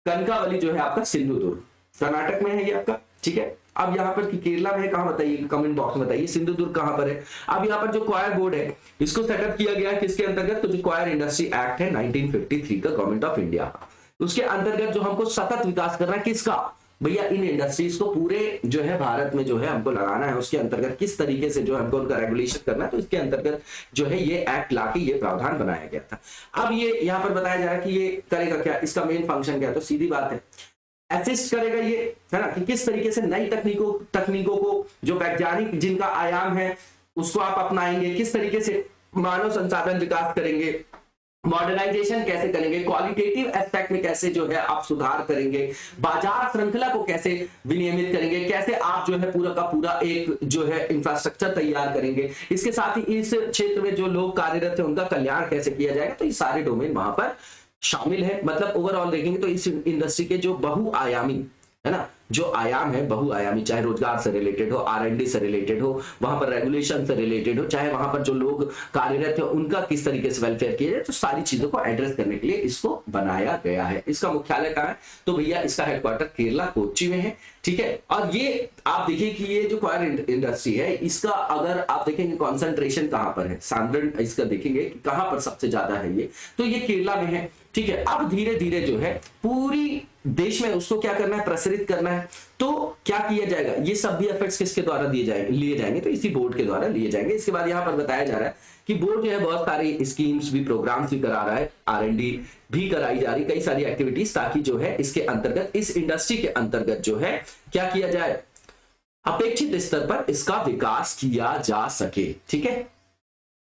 कनकावली जो है आपका सिंधुदुर्ग, कर्नाटक में है ये आपका, ठीक है। अब यहाँ पर केरला में है, कहां बताइए, कमेंट बॉक्स में बताइए, सिंधुदुर्ग कहां पर है। अब यहाँ पर जो क्वायर बोर्ड है इसको सेटअप किया गया किसके अंतर्गत, तो जो क्वायर इंडस्ट्री एक्ट है 1953 का, गवर्नमेंट ऑफ इंडिया, उसके अंतर्गत जो हमको सतत विकास करना है, किसका भैया, इन इंडस्ट्रीज को पूरे जो है भारत में जो है हमको लगाना है, उसके अंतर्गत किस तरीके से जो हमको उनका रेगुलेशन करना है, तो इसके अंतर्गत जो है ये एक्ट लाके ये प्रावधान बनाया गया था। अब ये यहाँ पर बताया जा रहा है कि ये करेगा क्या, इसका मेन फंक्शन क्या है, तो सीधी बात है, असिस्ट करेगा ये, है ना, कि किस तरीके से नई तकनीकों को जो वैज्ञानिक जिनका आयाम है उसको आप अपनाएंगे, किस तरीके से मानव संसाधन विकास करेंगे, मॉडर्नाइजेशन कैसे करेंगे, क्वालिटेटिव एस्पेक्ट में कैसे जो है आप सुधार करेंगे, बाजार श्रृंखला को कैसे विनियमित करेंगे, कैसे आप जो है पूरा का पूरा एक जो है इंफ्रास्ट्रक्चर तैयार करेंगे, इसके साथ ही इस क्षेत्र में जो लोग कार्यरत है उनका कल्याण कैसे किया जाएगा, तो ये सारे डोमेन वहां पर शामिल है। मतलब ओवरऑल देखेंगे तो इस इंडस्ट्री के जो बहुआयामी, है ना, जो आयाम है बहुआयामी, चाहे रोजगार से रिलेटेड हो, आरएनडी से रिलेटेड हो, वहां पर रेगुलेशन से रिलेटेड हो, चाहे वहां पर जो लोग कार्यरत है उनका किस तरीके से वेलफेयर किया जाए, तो सारी चीजों को एड्रेस करने के लिए इसको बनाया गया है। इसका मुख्यालय कहां है, तो भैया इसका हेडक्वार्टर केरला कोच्चि में है, ठीक है। और ये आप देखिए कि ये जो क्वायर इंडस्ट्री है इसका अगर आप देखेंगे कॉन्सेंट्रेशन कहां पर है, सांद्रण इसका देखेंगे कि कहां पर सबसे ज्यादा है ये, तो ये केरला में है, ठीक है। अब धीरे धीरे जो है पूरी देश में उसको क्या करना है, प्रसारित करना है। तो क्या किया जाएगा, ये सब भी एफर्ट्स किसके द्वारा लिए जाएंगे, तो इसी बोर्ड के द्वारा लिए जाएंगे। इसके बाद यहाँ पर बताया जा रहा है कि बोर्ड जो है बहुत सारी स्कीम्स भी, प्रोग्राम्स भी करा रहा है, आरएनडी भी कराई जा रही, कई सारी एक्टिविटीज, ताकि जो है इसके अंतर्गत, इस इंडस्ट्री के अंतर्गत जो है क्या किया जाए, अपेक्षित स्तर पर इसका विकास किया जा सके, ठीक है।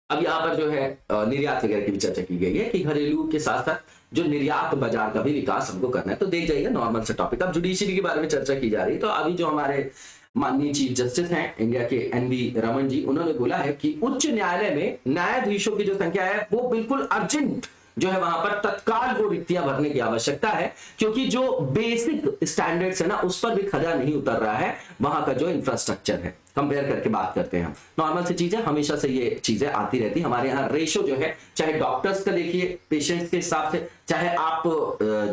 अब यहाँ पर जो है निर्यात वगैरह की भी चर्चा की गई है कि घरेलू के साथ साथ जो निर्यात बाजार का भी विकास हमको करना है, तो देख जाइएगा नॉर्मल से टॉपिक। अब जुडिशरी के बारे में चर्चा की जा रही है, तो अभी जो हमारे माननीय चीफ जस्टिस हैं इंडिया के एनवी रमन जी, उन्होंने बोला है कि उच्च न्यायालय में न्यायाधीशों की जो संख्या है वो बिल्कुल अर्जेंट जो है वहां पर तत्काल वो रिक्तियां भरने की आवश्यकता है, क्योंकि जो बेसिक स्टैंडर्ड्स है ना उस पर भी खरा नहीं उतर रहा है वहां का जो इंफ्रास्ट्रक्चर है। कंपेयर करके बात करते हैं हम, नॉर्मल सी चीजें, हमेशा से ये चीजें आती रहती है हमारे यहाँ। रेशो जो है, चाहे डॉक्टर्स का देखिए पेशेंट्स के हिसाब से, चाहे आप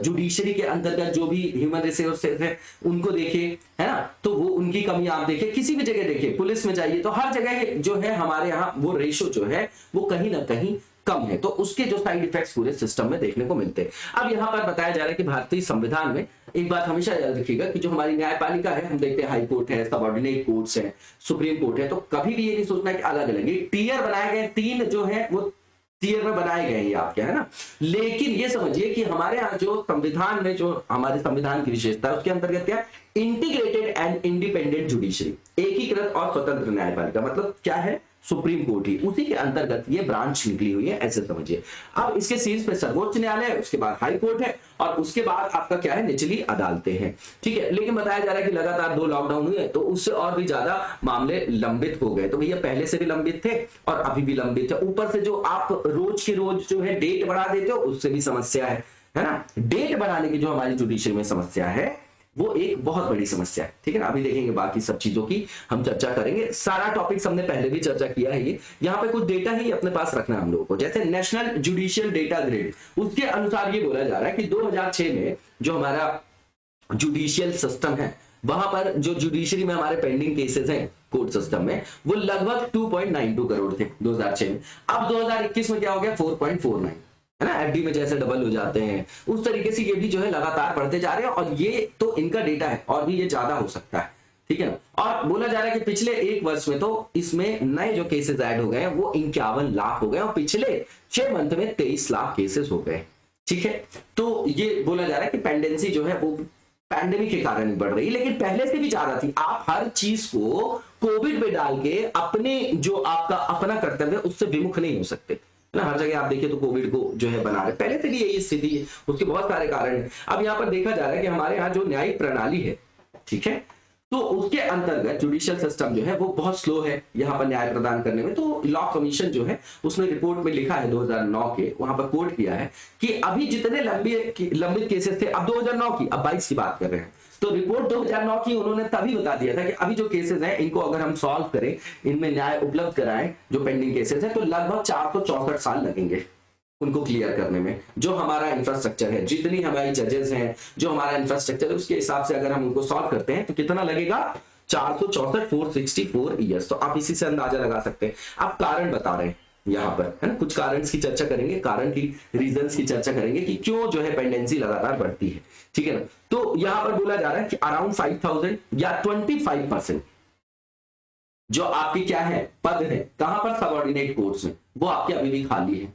जुडिशरी के अंतर्गत जो भी ह्यूमन रिसोर्सेज है उनको देखिए, है ना, तो वो उनकी कमी आप देखिए, किसी भी जगह देखिए, पुलिस में जाइए तो हर जगह जो है हमारे यहाँ वो रेशो जो है वो कहीं ना कहीं कम है, तो उसके जो साइड इफेक्ट्स पूरे सिस्टम में देखने को मिलते हैं। अब यहाँ पर बताया जा रहा है कि भारतीय संविधान में एक बात हमेशा याद रखिएगा कि जो हमारी न्यायपालिका है, हम देखते हैं हाई कोर्ट है, सबऑर्डिनेट कोर्ट्स है, सुप्रीम कोर्ट है, तो कभी भी ये नहीं सोचना कि अलग अलग, ये टीयर बनाए गए, 3 जो है वो टीयर में बनाए गए हैं आपके, है ना। लेकिन ये समझिए कि हमारे यहाँ जो संविधान में, जो हमारे संविधान की विशेषता है उसके अंतर्गत क्या, इंटीग्रेटेड एंड इंडिपेंडेंट जुडिशरी, एकीकृत और स्वतंत्र न्यायपालिका, मतलब क्या है, सुप्रीम कोर्ट ही, उसी के अंतर्गत ये ब्रांच निकली हुई है, ऐसे समझिए। अब इसके शीर्ष पे सर्वोच्च न्यायालय है, उसके बाद हाई कोर्ट है, और उसके बाद आपका क्या है, निचली अदालतें हैं, ठीक है। लेकिन बताया जा रहा है कि लगातार 2 लॉकडाउन हुए तो उससे और भी ज्यादा मामले लंबित हो गए, तो भैया पहले से भी लंबित थे और अभी भी लंबित है। ऊपर से जो आप रोज के रोज जो है डेट बढ़ा देते हो उससे भी समस्या है ना। डेट बढ़ाने की जो हमारी जुडिशरी में समस्या है वो एक बहुत बड़ी समस्या है, ठीक है ना। अभी देखेंगे बाकी सब चीजों की हम चर्चा करेंगे। सारा टॉपिक हमने पहले भी चर्चा किया है। ये यहाँ पे कुछ डेटा ही अपने पास रखना है हम लोगों को। जैसे नेशनल जुडिशियल डेटा ग्रिड, उसके अनुसार ये बोला जा रहा है कि 2006 में जो हमारा जुडिशियल सिस्टम है, वहां पर जो जुडिशरी में हमारे पेंडिंग केसेस हैं कोर्ट सिस्टम में, वो लगभग 2.92 करोड़ थे 2006 में। अब 2021 में क्या हो गया, 4.49, है ना। एफडी में जैसे डबल हो जाते हैं उस तरीके से ये भी जो है लगातार बढ़ते जा रहे हैं, और ये तो इनका डेटा है, और भी ये ज्यादा हो सकता है, ठीक है ना। और बोला जा रहा है कि पिछले एक वर्ष में तो इसमें नए जो केसेस ऐड हो गए हैं वो 51 लाख हो गए, और पिछले 6 मंथ में 23 लाख केसेस हो गए, ठीक है। तो ये बोला जा रहा है कि पेंडेंसी जो है वो पैंडेमिक के कारण ही बढ़ रही है, लेकिन पहले से भी ज्यादा थी। आप हर चीज को कोविड में डाल के अपने जो आपका अपना कर्तव्य है उससे विमुख नहीं हो सकते ना। हर जगह आप देखिए तो कोविड को जो है बना रहे, पहले से भी यही स्थिति है, उसके बहुत सारे कारण हैं। अब यहाँ पर देखा जा रहा है कि हमारे यहाँ जो न्यायिक प्रणाली है, ठीक है, तो उसके अंतर्गत जुडिशियल सिस्टम जो है वो बहुत स्लो है यहाँ पर न्याय प्रदान करने में। तो लॉ कमीशन जो है उसने रिपोर्ट में लिखा है 2009 के, वहां पर कोट किया है कि अभी जितने लंबित केसेस थे, अब 2009 की, अब 22 की बात कर रहे हैं, तो रिपोर्ट 2009 की उन्होंने तभी बता दिया था कि अभी जो केसेस हैं इनको अगर हम सॉल्व करें, इनमें न्याय उपलब्ध कराएं जो पेंडिंग केसेस हैं, तो लगभग 464 साल लगेंगे उनको क्लियर करने में। जो हमारा इंफ्रास्ट्रक्चर है, जितनी हमारी जजेस हैं, जो हमारा इंफ्रास्ट्रक्चर है, उसके हिसाब से अगर हम उनको सॉल्व करते हैं तो कितना लगेगा, 464, 464 ईयर्स। तो आप इसी से अंदाजा लगा सकते हैं। आप कारण बता रहे हैं यहाँ पर, है ना, कुछ कारण की चर्चा करेंगे, कारण की रीजंस की चर्चा करेंगे कि क्यों जो है पेंडेंसी लगातार बढ़ती है, ठीक है ना। तो यहां पर बोला जा रहा है कि अराउंड 5000 या 25% जो आपकी क्या है पद है, कहां पर, सबऑर्डिनेट कोर्ट्स में, वो आपके अभी भी खाली है,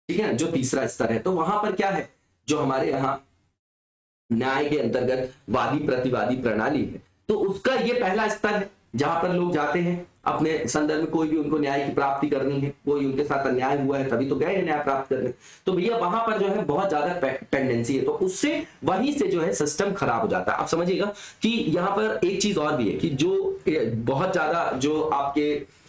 ठीक है ना, जो तीसरा स्तर है। तो वहां पर क्या है, जो हमारे यहाँ न्याय के अंतर्गत वादी प्रतिवादी प्रणाली है, तो उसका ये पहला स्तर है जहां पर लोग जाते हैं अपने संदर्भ में, कोई भी उनको न्याय की प्राप्ति करनी है, कोई उनके साथ अन्याय हुआ है तभी तो गए हैं न्याय प्राप्त करने। तो भैया वहां पर जो है बहुत ज्यादा पेंडेंसी है, तो उससे वहीं से जो है सिस्टम खराब हो जाता है। आप समझिएगा कि यहाँ पर एक चीज और भी है कि जो बहुत ज्यादा जो आपके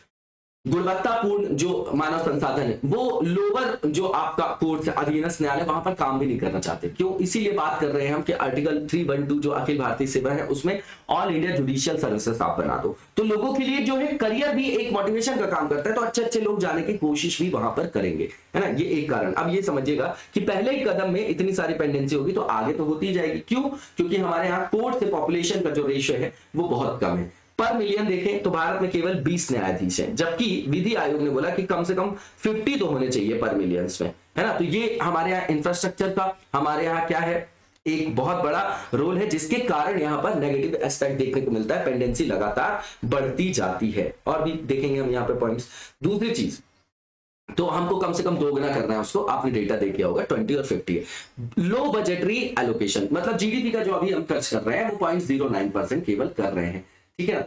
गुणवत्तापूर्ण जो मानव संसाधन है, वो लोअर जो आपका कोर्ट है, अधीनस्थ न्यायालय, वहां पर काम भी नहीं करना चाहते। क्यों, इसीलिए बात कर रहे हैं हम कि आर्टिकल 312 जो अखिल भारतीय सेवा है उसमें ऑल इंडिया जुडिशियल सर्विसेज आप बना दो, तो लोगों के लिए जो है करियर भी एक मोटिवेशन का काम करता है, तो अच्छे अच्छे लोग जाने की कोशिश भी वहां पर करेंगे, है ना। ये एक कारण। अब ये समझिएगा कि पहले ही कदम में इतनी सारी पेंडेंसी होगी तो आगे तो होती जाएगी। क्यों, क्योंकि हमारे यहाँ कोर्ट से पॉपुलेशन का जो रेशियो है वो बहुत कम है। पर मिलियन देखें तो भारत में केवल 20 न्यायाधीश हैं, जबकि विधि आयोग ने बोला कि कम से कम 50 तो होने चाहिए पर मिलियंस में, है ना। तो ये हमारे यहाँ इंफ्रास्ट्रक्चर का हमारे यहाँ क्या है, एक बहुत बड़ा रोल है, जिसके कारण यहाँ पर नेगेटिव एस्पेक्ट देखने को मिलता है, पेंडेंसी लगातार बढ़ती जाती है। और भी देखेंगे हम यहाँ पे पॉइंट्स। दूसरी चीज, तो हमको कम से कम 2 गुना करना है उसको, आपने डेटा देखा होगा 20 और 50 है। लो बजटरी एलोकेशन, मतलब जीडीपी का जो अभी हम खर्च कर रहे हैं वो 0.09% केवल कर रहे हैं, ठीक है ना,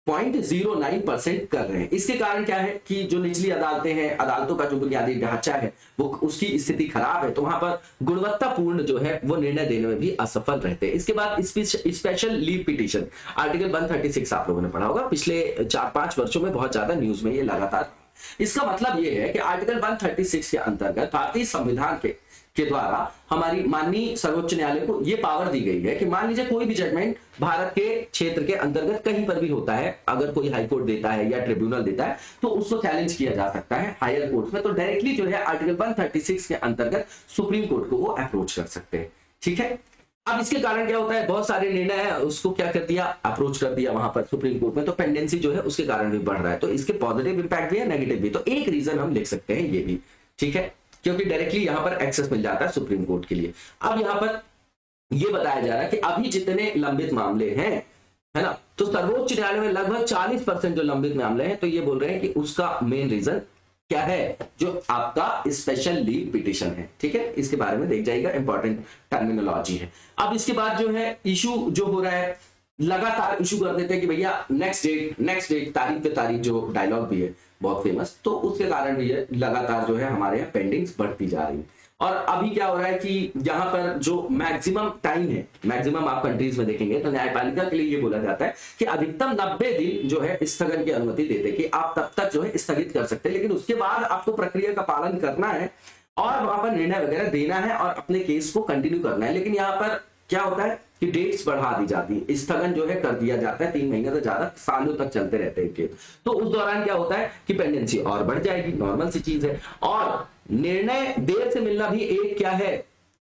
0.09% कर रहे हैं। इसके कारण क्या है कि जो निचली अदालतें हैं, अदालतों का जो बुनियादी ढांचा है वो उसकी स्थिति खराब है, तो वहां पर गुणवत्तापूर्ण जो है वो निर्णय देने में भी असफल रहते हैं। इसके बाद स्पेशल लीव पिटीशन, आर्टिकल 136 आप लोगों ने पढ़ा होगा, पिछले 4-5 वर्षों में बहुत ज्यादा न्यूज में ये लगातार। इसका मतलब ये है कि आर्टिकल 136 के अंतर्गत भारतीय संविधान के द्वारा हमारी माननीय सर्वोच्च न्यायालय को यह पावर दी गई है कि मान लीजिए कोई भी जजमेंट भारत के क्षेत्र के अंतर्गत कहीं पर भी होता है, अगर कोई हाई कोर्ट देता है या ट्रिब्यूनल देता है तो उसको चैलेंज किया जा सकता है हायर कोर्ट में, तो डायरेक्टली जो है आर्टिकल 136 के अंतर्गत सुप्रीम कोर्ट को वो अप्रोच कर सकते हैं, ठीक है। अब इसके कारण क्या होता है, बहुत सारे निर्णय है उसको क्या कर दिया, अप्रोच कर दिया वहां पर सुप्रीम कोर्ट में, तो पेंडेंसी जो है उसके कारण भी बढ़ रहा है। तो इसके पॉजिटिव इंपैक्ट भी है, नेगेटिव भी। तो एक रीजन हम लिख सकते हैं ये भी, ठीक है, क्योंकि डायरेक्टली यहां पर एक्सेस मिल जाता है सुप्रीम कोर्ट के लिए। अब यहां पर यह बताया जा रहा है कि अभी जितने लंबित मामले हैं, है ना, तो सर्वोच्च न्यायालय में लगभग 40% जो लंबित मामले हैं, तो ये बोल रहे हैं कि उसका मेन रीजन क्या है, जो आपका स्पेशल लीव पिटीशन है, ठीक है। इसके बारे में देख जाएगा, इंपॉर्टेंट टर्मिनोलॉजी है। अब इसके बाद जो है इशू जो हो रहा है, लगातार इशू कर देते हैं कि भैया नेक्स्ट डेट, तारीख पे तारीख, जो डायलॉग भी है बहुत फेमस, तो उसके कारण भी है लगातार जो है हमारे यहाँ पेंडिंग्स बढ़ती जा रही है। और अभी क्या हो रहा है कि यहाँ पर जो मैक्सिमम टाइम है, मैक्सिमम आप कंट्रीज में देखेंगे तो न्यायपालिका के लिए ये बोला जाता है कि अधिकतम 90 दिन जो है स्थगन की अनुमति देते, कि आप तब तक जो है स्थगित कर सकते हैं, लेकिन उसके बाद आपको प्रक्रिया का पालन करना है और वहां पर निर्णय वगैरह देना है और अपने केस को कंटिन्यू करना है। लेकिन यहाँ पर क्या होता है कि डेट्स बढ़ा दी जाती है, स्थगन जो है कर दिया जाता है, 3 महीने से ज्यादा सालों तक चलते रहते हैं केस। तो उस दौरान क्या होता है कि पेंडेंसी और बढ़ जाएगी, नॉर्मल सी चीज है। और निर्णय देर से मिलना भी एक क्या है,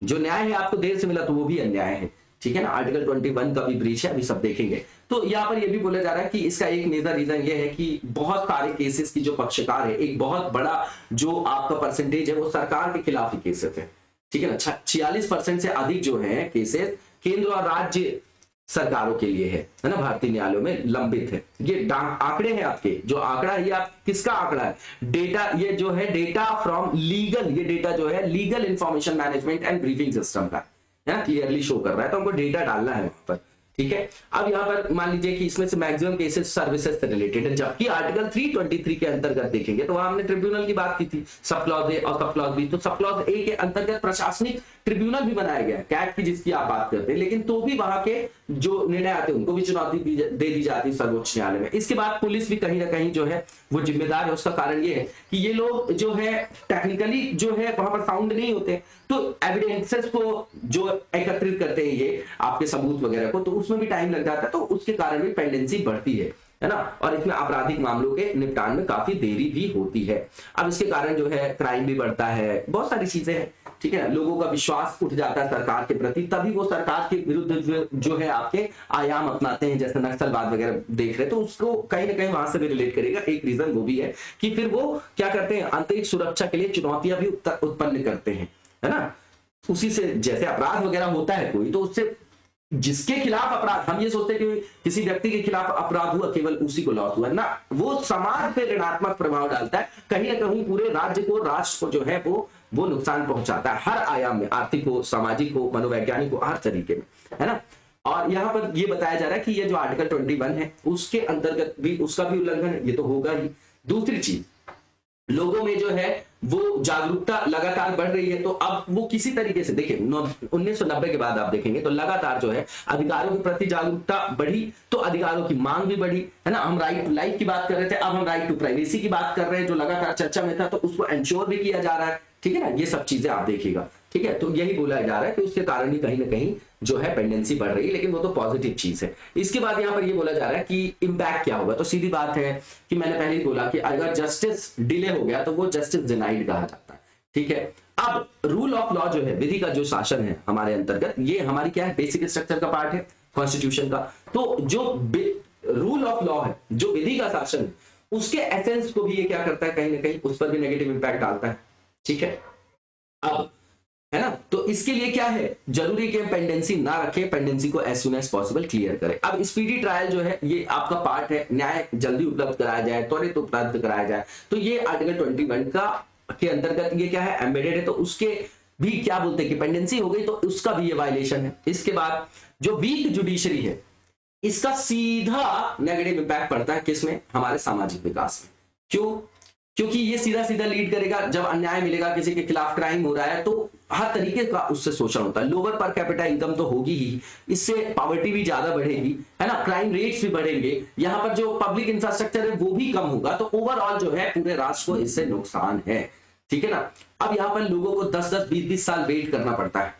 जो न्याय है आपको देर से मिला तो वो भी अन्याय है, ठीक है ना। आर्टिकल 21 का भी ब्रीच है, अभी सब देखेंगे। तो यहाँ पर ये भी बोला जा रहा है कि इसका एक मेजर रीजन ये है कि बहुत सारे केसेस की जो पक्षकार है, एक बहुत बड़ा जो आपका परसेंटेज है वो सरकार के खिलाफ ही केसेस है, ठीक है ना। 46% से अधिक जो है केसेस केंद्र और राज्य सरकारों के लिए है ना, भारतीय न्यायालयों में लंबित है। ये आंकड़े हैं आपके, जो आंकड़ा है ये आप किसका आंकड़ा है, डेटा, ये जो है डेटा फ्रॉम लीगल, ये डेटा जो है legal information management and briefing system का है, क्लियरली शो कर रहा है, तो हमको डेटा डालना है वहां पर, ठीक है। अब यहाँ पर मान लीजिए कि इसमें से मैक्सिमम केसेस सर्विसेज से रिलेटेड है, जबकि आर्टिकल 323 के अंतर्गत देखेंगे तो वहां हमने ट्रिब्यूनल की बात की थी, सब क्लॉज ए और सब क्लॉज बी। तो सब क्लॉज ए के अंतर्गत प्रशासनिक ट्रिब्यूनल भी बनाया गया है, कैट की जिसकी आप बात करते हैं, लेकिन तो भी वहां के जो निर्णय आते हैं उनको भी चुनौती दे दी जाती है सर्वोच्च न्यायालय में। इसके बाद पुलिस भी कहीं ना कहीं जो है वो जिम्मेदार है। उसका कारण ये है कि ये लोग जो है टेक्निकली जो है वहां पर साउंड नहीं होते, तो एविडेंसेस को जो एकत्रित करते हैं ये आपके सबूत वगैरह को, तो उसमें भी टाइम लग जाता है, तो उसके कारण भी पेंडेंसी बढ़ती है ना। और इसमें आपराधिक मामलों के निपटान में काफी देरी भी होती है। अब इसके कारण जो है क्राइम भी बढ़ता है, बहुत सारी चीजें हैं, ठीक है। लोगों का विश्वास उठ जाता है सरकार के प्रति, तभी वो सरकार के विरुद्ध जो है आपके आयाम अपनाते हैं, जैसे नक्सलवाद वगैरह देख रहे, तो उसको कहीं ना कहीं वहां से भी रिलेट करेगा। एक रीजन वो भी है कि फिर वो क्या करते हैं, आंतरिक सुरक्षा के लिए चुनौतियां भी उत्पन्न करते हैं, है ना। उसी से जैसे अपराध वगैरह होता है कोई, तो उससे जिसके खिलाफ अपराध, हम ये सोचते हैं कि किसी व्यक्ति के खिलाफ अपराध हुआ केवल उसी को लॉस हुआ ना, वो समाज पे ऋणात्मक प्रभाव डालता है, कहीं ना कहीं पूरे राज्य को, राष्ट्र को जो है वो नुकसान पहुंचाता है, हर आयाम में, आर्थिक हो, सामाजिक हो, मनोवैज्ञानिक हो, हर तरीके में, है ना। और यहाँ पर ये बताया जा रहा है कि ये जो आर्टिकल 21 है उसके अंतर्गत भी उसका भी उल्लंघन ये तो होगा ही। दूसरी चीज, लोगों में जो है वो जागरूकता लगातार बढ़ रही है, तो अब वो किसी तरीके से देखिए 1990 के बाद आप देखेंगे तो लगातार जो है अधिकारों के प्रति जागरूकता बढ़ी, तो अधिकारों की मांग भी बढ़ी, है ना। हम राइट टू लाइफ की बात कर रहे थे, अब हम राइट टू प्राइवेसी की बात कर रहे हैं, जो लगातार चर्चा में था, तो उसको एंश्योर भी किया जा रहा है, ठीक है ना। ये सब चीजें आप देखिएगा, ठीक है। तो यही बोला जा रहा है कि उसके कारण ही कहीं ना कहीं जो है पेंडेंसी बढ़ रही है, लेकिन वो तो पॉजिटिव चीज है। इसके बाद यहाँ पर ये बोला जा रहा है कि इंपैक्ट क्या होगा, तो सीधी बात है कि मैंने पहले ही बोला कि अगर जस्टिस डिले हो गया तो वो जस्टिस डिनाइड कहा जाता है, ठीक है। अब रूल ऑफ लॉ जो है, विधि का जो शासन है हमारे अंतर्गत, ये हमारी क्या है, बेसिक स्ट्रक्चर का पार्ट है कॉन्स्टिट्यूशन का। तो जो रूल ऑफ लॉ है, जो विधि का शासन है, उसके एसेंस को भी ये क्या करता है, कहीं ना कहीं उस पर भी नेगेटिव इंपैक्ट डालता है, ठीक है। अब है ना, तो इसके लिए क्या है, जरूरी कि पेंडेंसी ना रखें, पेंडेंसी को as soon as possible clear करें। अब स्पीडी ट्रायल जो है ये आपका पार्ट है, न्याय जल्दी उपलब्ध कराया जाए, त्वरित उपलब्ध कराया जाए, तो ये आर्टिकल 21 का के अंतर्गत ये क्या है, एम्बेडेड है, तो उसके भी क्या बोलते हैं कि पेंडेंसी हो गई तो उसका भी ये वायलेशन है। इसके बाद जो वीक जुडिशरी है, इसका सीधा नेगेटिव इंपैक्ट पड़ता है किसमें, हमारे सामाजिक विकास में। क्यों, क्योंकि ये सीधा सीधा लीड करेगा, जब अन्याय मिलेगा, किसी के खिलाफ क्राइम हो रहा है, तो हर तरीके का उससे शोषण होता है, लोअर पर कैपिटा इनकम तो होगी ही, इससे पॉवर्टी भी ज्यादा बढ़ेगी, है ना, क्राइम रेट्स भी बढ़ेंगे, यहाँ पर जो पब्लिक इंफ्रास्ट्रक्चर है वो भी कम होगा, तो ओवरऑल जो है पूरे राष्ट्र को इससे नुकसान है, ठीक है ना। अब यहाँ पर लोगों को 10-10, 20-20 साल वेट करना पड़ता है,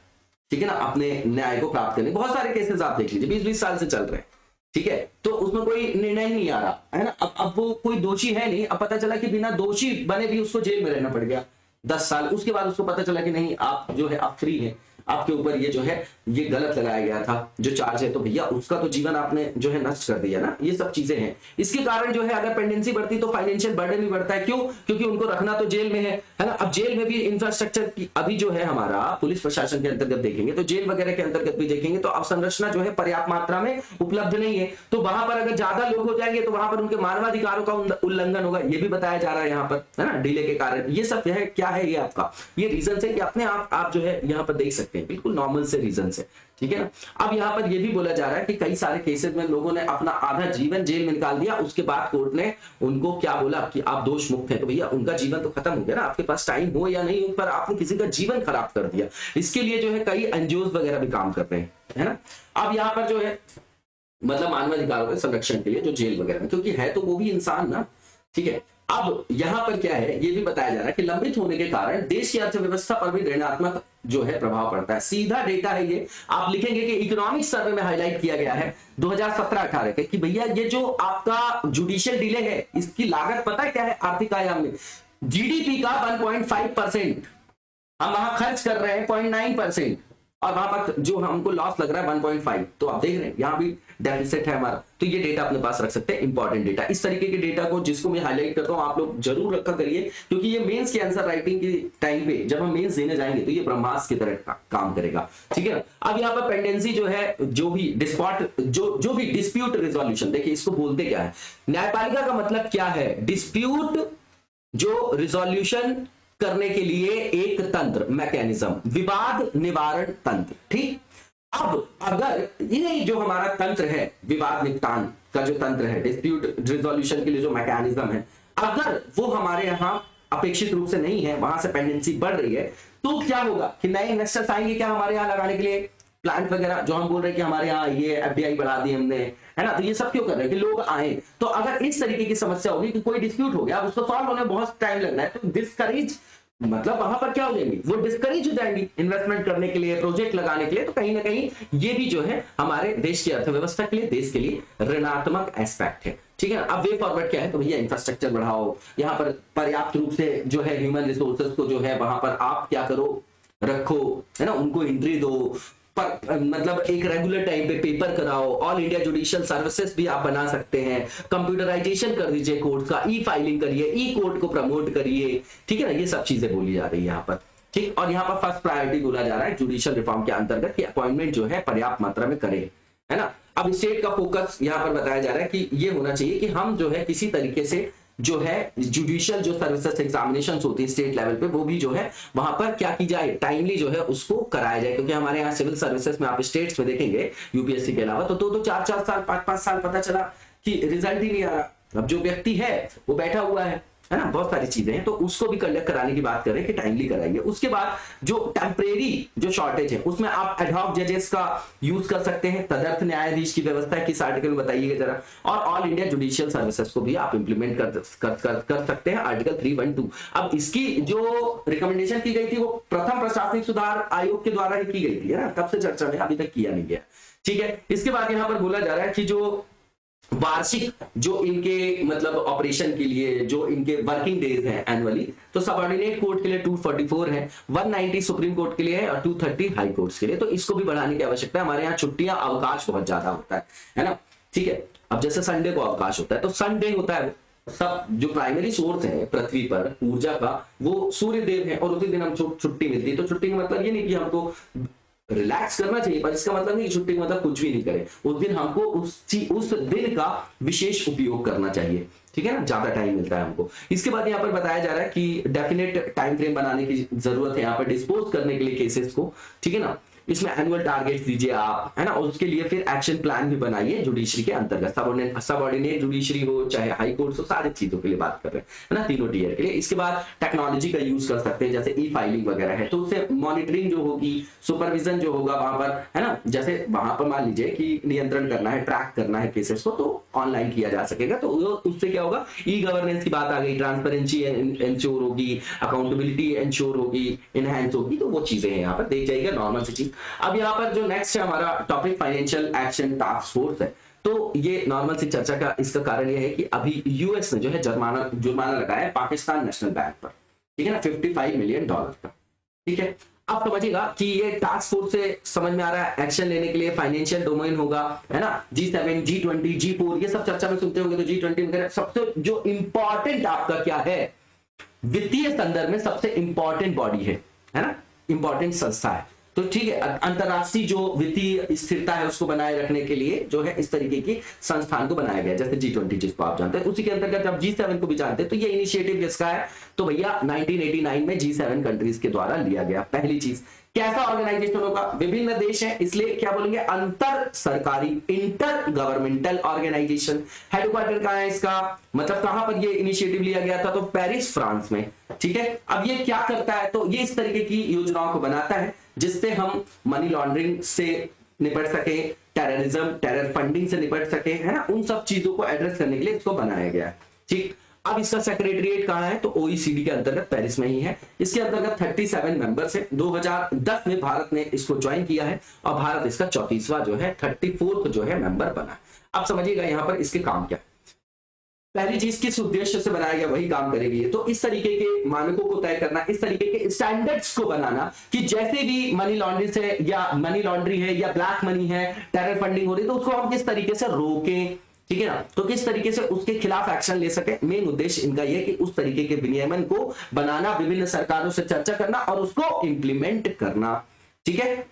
ठीक है ना, अपने न्याय को प्राप्त करने। बहुत सारे केसेस आप देख लीजिए 20-20 साल से चल रहे हैं, ठीक है, तो उसमें कोई निर्णय ही नहीं आ रहा है ना। अब वो कोई दोषी है नहीं, अब पता चला कि बिना दोषी बने भी उसको जेल में रहना पड़ गया 10 साल, उसके बाद उसको पता चला कि नहीं आप जो है आप फ्री हैं, आपके ऊपर ये जो है ये गलत लगाया गया था जो चार्ज है, तो भैया उसका तो जीवन आपने जो है नष्ट कर दिया ना। ये सब चीजें हैं, इसके कारण जो है अगर पेंडेंसी बढ़ती तो फाइनेंशियल बर्डन भी बढ़ता है। क्यों, क्योंकि उनको रखना तो जेल में है ना। अब जेल में भी इंफ्रास्ट्रक्चर की अभी जो है हमारा पुलिस प्रशासन के अंतर्गत देखेंगे तो जेल वगैरह के अंतर्गत भी देखेंगे तो अवसंरचना जो है पर्याप्त मात्रा में उपलब्ध नहीं है, तो वहां पर अगर ज्यादा लोग हो जाएंगे तो वहां पर उनके मानवाधिकारों का उल्लंघन होगा, ये भी बताया जा रहा है यहाँ पर, है ना, डिले के कारण। ये सब है क्या है, ये आपका ये रीजन है कि अपने आप जो है यहाँ पर देख सकते हैं, बिल्कुल नॉर्मल से रीजन से, ठीक है ना। अब यहाँ पर ये भी बोला जा रहा है कि कई सारे केसेस में लोगों ने अपना आधा जीवन जेल में निकाल दिया, उसके बाद कोर्ट ने उनको क्या बोला कि आप दोष मुक्त हैं, तो भैया उनका जीवन तो खत्म हो गया ना, आपके पास टाइम हो या नहीं, उन पर आपने किसी का जीवन खराब कर दिया। इसके लिए जो है कई एनजीओज वगैरह भी काम कर रहे हैं, है ना। अब यहाँ पर जो है मतलब मानवाधिकारों के संरक्षण के लिए जो जेल वगैरह में, क्योंकि है तो वो भी इंसान ना, ठीक है। अब यहां पर क्या है, ये भी बताया जा रहा है कि लंबित होने के कारण देश की अर्थव्यवस्था पर भी ऋणात्मक जो है प्रभाव पड़ता है। सीधा डेटा है ये, आप लिखेंगे कि इकोनॉमिक सर्वे में हाईलाइट किया गया है 2017-18 के कि भैया ये जो आपका जुडिशियल डिले है इसकी लागत पता है क्या है आर्थिक आयाम में, जीडीपी का 1.5%, हम वहां खर्च कर रहे हैं 0.9% और वहां पर जो हमको लॉस लग रहा है 1.5, तो आप देख रहे हैं यहां भी डेफिसिट है हमारा। तो ये डेटा अपने पास रख सकते हैं, इंपॉर्टेंट डेटा। इस तरीके के डेटा को जिसको मैं हाईलाइट करता हूं आप लोग जरूर रखा करिए, क्योंकि ये मेंस के आंसर राइटिंग के टाइम पे जब हम मेंस देने जाएंगे तो ये ब्रह्मास्त्र की तरह काम करेगा, ठीक है। अब यहाँ पर पेंडेंसी जो है, जो भी डिस्प्यूट रिजोल्यूशन, देखिए इसको बोलते क्या है, न्यायपालिका का मतलब क्या है, डिस्प्यूट जो रिजोल्यूशन करने के लिए एक तंत्र, मैकेनिज्म, विवाद निवारण तंत्र, ठीक। अब अगर ये जो हमारा तंत्र है, विवाद निपटान का जो तंत्र है, डिस्प्यूट रिजोल्यूशन के लिए जो मैकेनिज्म है, अगर वो हमारे यहां अपेक्षित रूप से नहीं है, वहां से पेंडेंसी बढ़ रही है, तो क्या होगा कि नए इन्वेस्टर्स आएंगे क्या हमारे यहां लगाने के लिए, प्लांट वगैरह, जो हम बोल रहे हैं कि हमारे यहाँ ये एफडीआई बढ़ा दी हमने, है ना। तो ये सब क्यों कर रहे हैं कि लोग आए। तो अगर इस तरीके की समस्या होगी कि कोई डिस्प्यूट हो गया, अब उसको सॉल्व होने में बहुत टाइम लगना है, तो डिस्करेज, मतलब वहां पर क्या हो जाएंगे, वो डिस्करेज हो जाएंगी इन्वेस्टमेंट करने के लिए, प्रोजेक्ट लगाने के लिए। तो कहीं ना कहीं ये भी जो है हमारे देश की अर्थव्यवस्था के लिए, देश के लिए ऋणात्मक एस्पेक्ट है, ठीक है। अब वे फॉरवर्ड क्या है, तो भैया इंफ्रास्ट्रक्चर बढ़ाओ, यहाँ पर पर्याप्त रूप से जो है ह्यूमन रिसोर्सेज को जो है वहां पर आप क्या करो, रखो, है ना, उनको एंट्री दो, पर मतलब एक रेगुलर टाइम पे पेपर कराओ, ऑल इंडिया जुडिशियल सर्विसेज भी आप बना सकते हैं, कंप्यूटराइजेशन कर दीजिए कोर्ट का, ई फाइलिंग करिए, ई कोर्ट को प्रमोट करिए, ठीक है ना। ये सब चीजें बोली जा रही है यहाँ पर, ठीक। और यहाँ पर फर्स्ट प्रायोरिटी बोला जा रहा है जुडिशियल रिफॉर्म के अंतर्गत कि अपॉइंटमेंट जो है पर्याप्त मात्रा में करें, है ना। अब स्टेट का फोकस यहाँ पर बताया जा रहा है कि ये होना चाहिए कि हम जो है किसी तरीके से जो है जुडिशियल जो सर्विसेज एग्जामिनेशन होती है स्टेट लेवल पे, वो भी जो है वहां पर क्या की जाए, टाइमली जो है उसको कराया जाए। क्योंकि हमारे यहाँ सिविल सर्विसेज में आप स्टेट्स में देखेंगे यूपीएससी के अलावा, तो 2-2, 4-4 साल, 5-5 साल पता चला कि रिजल्ट ही नहीं आ रहा। अब जो व्यक्ति है वो बैठा हुआ है ना, बहुत सारी चीजें हैं, तो उसको भी कंडक्ट कराने की बात करें कि टाइमली कराइए। उसके बाद जो टेम्परेरी जो शॉर्टेज है उसमें आप एडहॉक जजेस का यूज कर सकते हैं, तदर्थ न्यायाधीश की व्यवस्था किस आर्टिकल में बताइएगा जरा, और ऑल इंडिया जुडिशियल सर्विसेज को भी आप इंप्लीमेंट कर सकते हैं आर्टिकल 312। अब इसकी जो रिकमेंडेशन की गई थी वो प्रथम प्रशासनिक सुधार आयोग के द्वारा ही की गई थी, है ना, तब से चर्चा में अभी तक किया नहीं गया, ठीक है। इसके बाद यहाँ पर बोला जा रहा है कि जो वार्षिक जो इनके मतलब ऑपरेशन के लिए जो इनके वर्किंग डेज हैं एनुअली, तो सबऑर्डिनेट कोर्ट के लिए 244 है, 190 सुप्रीम कोर्ट के लिए है और 230 हाई कोर्ट्स के लिए। तो इसको भी बढ़ाने की आवश्यकता है। हमारे यहाँ छुट्टियां, अवकाश बहुत ज्यादा होता है ना, ठीक है। अब जैसे संडे को अवकाश होता है, तो संडे होता है, सब जो प्राइमरी सोर्स है पृथ्वी पर ऊर्जा का वो सूर्य देव है, और उसी दिन हम छुट्टी मिलती है। तो छुट्टी का मतलब ये नहीं कि हमको रिलैक्स करना चाहिए, पर इसका मतलब नहीं छुट्टी मतलब कुछ भी नहीं करे, उस दिन हमको उस दिन का विशेष उपयोग करना चाहिए, ठीक है ना, ज्यादा टाइम मिलता है हमको। इसके बाद यहाँ पर बताया जा रहा है कि डेफिनेट टाइम फ्रेम बनाने की जरूरत है यहाँ पर डिस्पोज करने के लिए केसेस को, ठीक है ना। इसमें एनुअल टारगेट दीजिए आप, है ना, उसके लिए फिर एक्शन प्लान भी बनाइए जुडिशरी के अंतर्गत, सबऑर्डिनेट जुडिशरी हो चाहे हाई कोर्ट हो, सारी चीजों के लिए बात कर रहे हैं, है ना, तीनों टीयर के लिए। इसके बाद टेक्नोलॉजी का यूज कर सकते हैं, जैसे ई फाइलिंग वगैरह है, तो उससे मॉनिटरिंग जो होगी, सुपरविजन जो होगा वहां पर, है ना, जैसे वहां पर मान लीजिए कि नियंत्रण करना है, ट्रैक करना है केसेस को, तो ऑनलाइन किया जा सकेगा। तो उससे क्या होगा, ई गवर्नेंस की बात आ गई, ट्रांसपेरेंसी इंश्योर होगी, अकाउंटेबिलिटी इंश्योर होगी, इनहैंस होगी, तो वो चीजें हैं यहाँ पर देख जाइएगा, नॉर्मल सी चीज। अब यहाँ पर जो नेक्स्ट है हमारा topic financial action task force है, तो ये नॉर्मल सी चर्चा का इसका कारण ये है कि अभी यूएस ने जो है जुर्माना लगाया है पाकिस्तान नेशनल बैंक पर, ठीक है ना, $55 मिलियन का, ठीक है। आप समझिएगा कि ये टास्क फोर्स से समझ में आ रहा है एक्शन लेने के लिए फाइनेंशियल डोमेन होगा, है ना, G7, G20, G4 ये सब चर्चा में सुनते होंगे। तो G20 वगैरह सबसे जो इंपॉर्टेंट आपका क्या है, वित्तीय संदर्भ में सबसे इंपॉर्टेंट बॉडी है ना, इंपॉर्टेंट संस्था है। तो ठीक है, अंतरराष्ट्रीय जो वित्तीय स्थिरता है उसको बनाए रखने के लिए जो है इस तरीके की संस्थान को बनाया गया, जैसे G20 जिसको आप जानते हैं, उसी के अंतर्गत जब G7 को भी जानते हैं, तो ये इनिशिएटिव किसका है, तो भैया 1989 में G7 कंट्रीज के द्वारा लिया गया। पहली चीज, कैसा ऑर्गेनाइजेशन होगा, विभिन्न देश हैं इसलिए क्या बोलेंगे, अंतर सरकारी, इंटर गवर्नमेंटल ऑर्गेनाइजेशन। हेडक्वार्टर कहां है इसका, मतलब कहां पर ये इनिशिएटिव लिया गया था, तो पेरिस फ्रांस में, ठीक है। अब ये क्या करता है, तो ये इस तरीके की योजनाओं को बनाता है जिससे हम मनी लॉन्ड्रिंग से निपट सके, टेररिज्म, टेरर फंडिंग से निपट सके, है ना, उन सब चीजों को एड्रेस करने के लिए इसको बनाया गया है, ठीक। अब इसका सेक्रेटरीट कहाँ है? तो ओईसीडी के अंतर्गत पेरिस में ही है। इसके अंतर्गत 37 मेंबर्स है। 2010 में भारत ने इसको ज्वाइन किया है और भारत इसका 34वां जो है 34th जो है मेंबर बना। अब समझिएगा यहाँ पर इसके काम क्या। पहली चीज किस उद्देश्य से बनाया गया वही काम करेगी। तो इस तरीके के मानकों को तय करना, इस तरीके के स्टैंडर्ड्स को बनाना कि जैसे भी मनी लॉन्ड्री से या मनी लॉन्ड्री है या ब्लैक मनी है, टेरर फंडिंग हो रही है, तो उसको हम किस तरीके से रोकें, ठीक है ना, तो किस तरीके से उसके खिलाफ एक्शन ले सके। मेन उद्देश्य इनका यह कि उस तरीके के विनियमन को बनाना, विभिन्न सरकारों से चर्चा करना और उसको इंप्लीमेंट करना, ठीक है,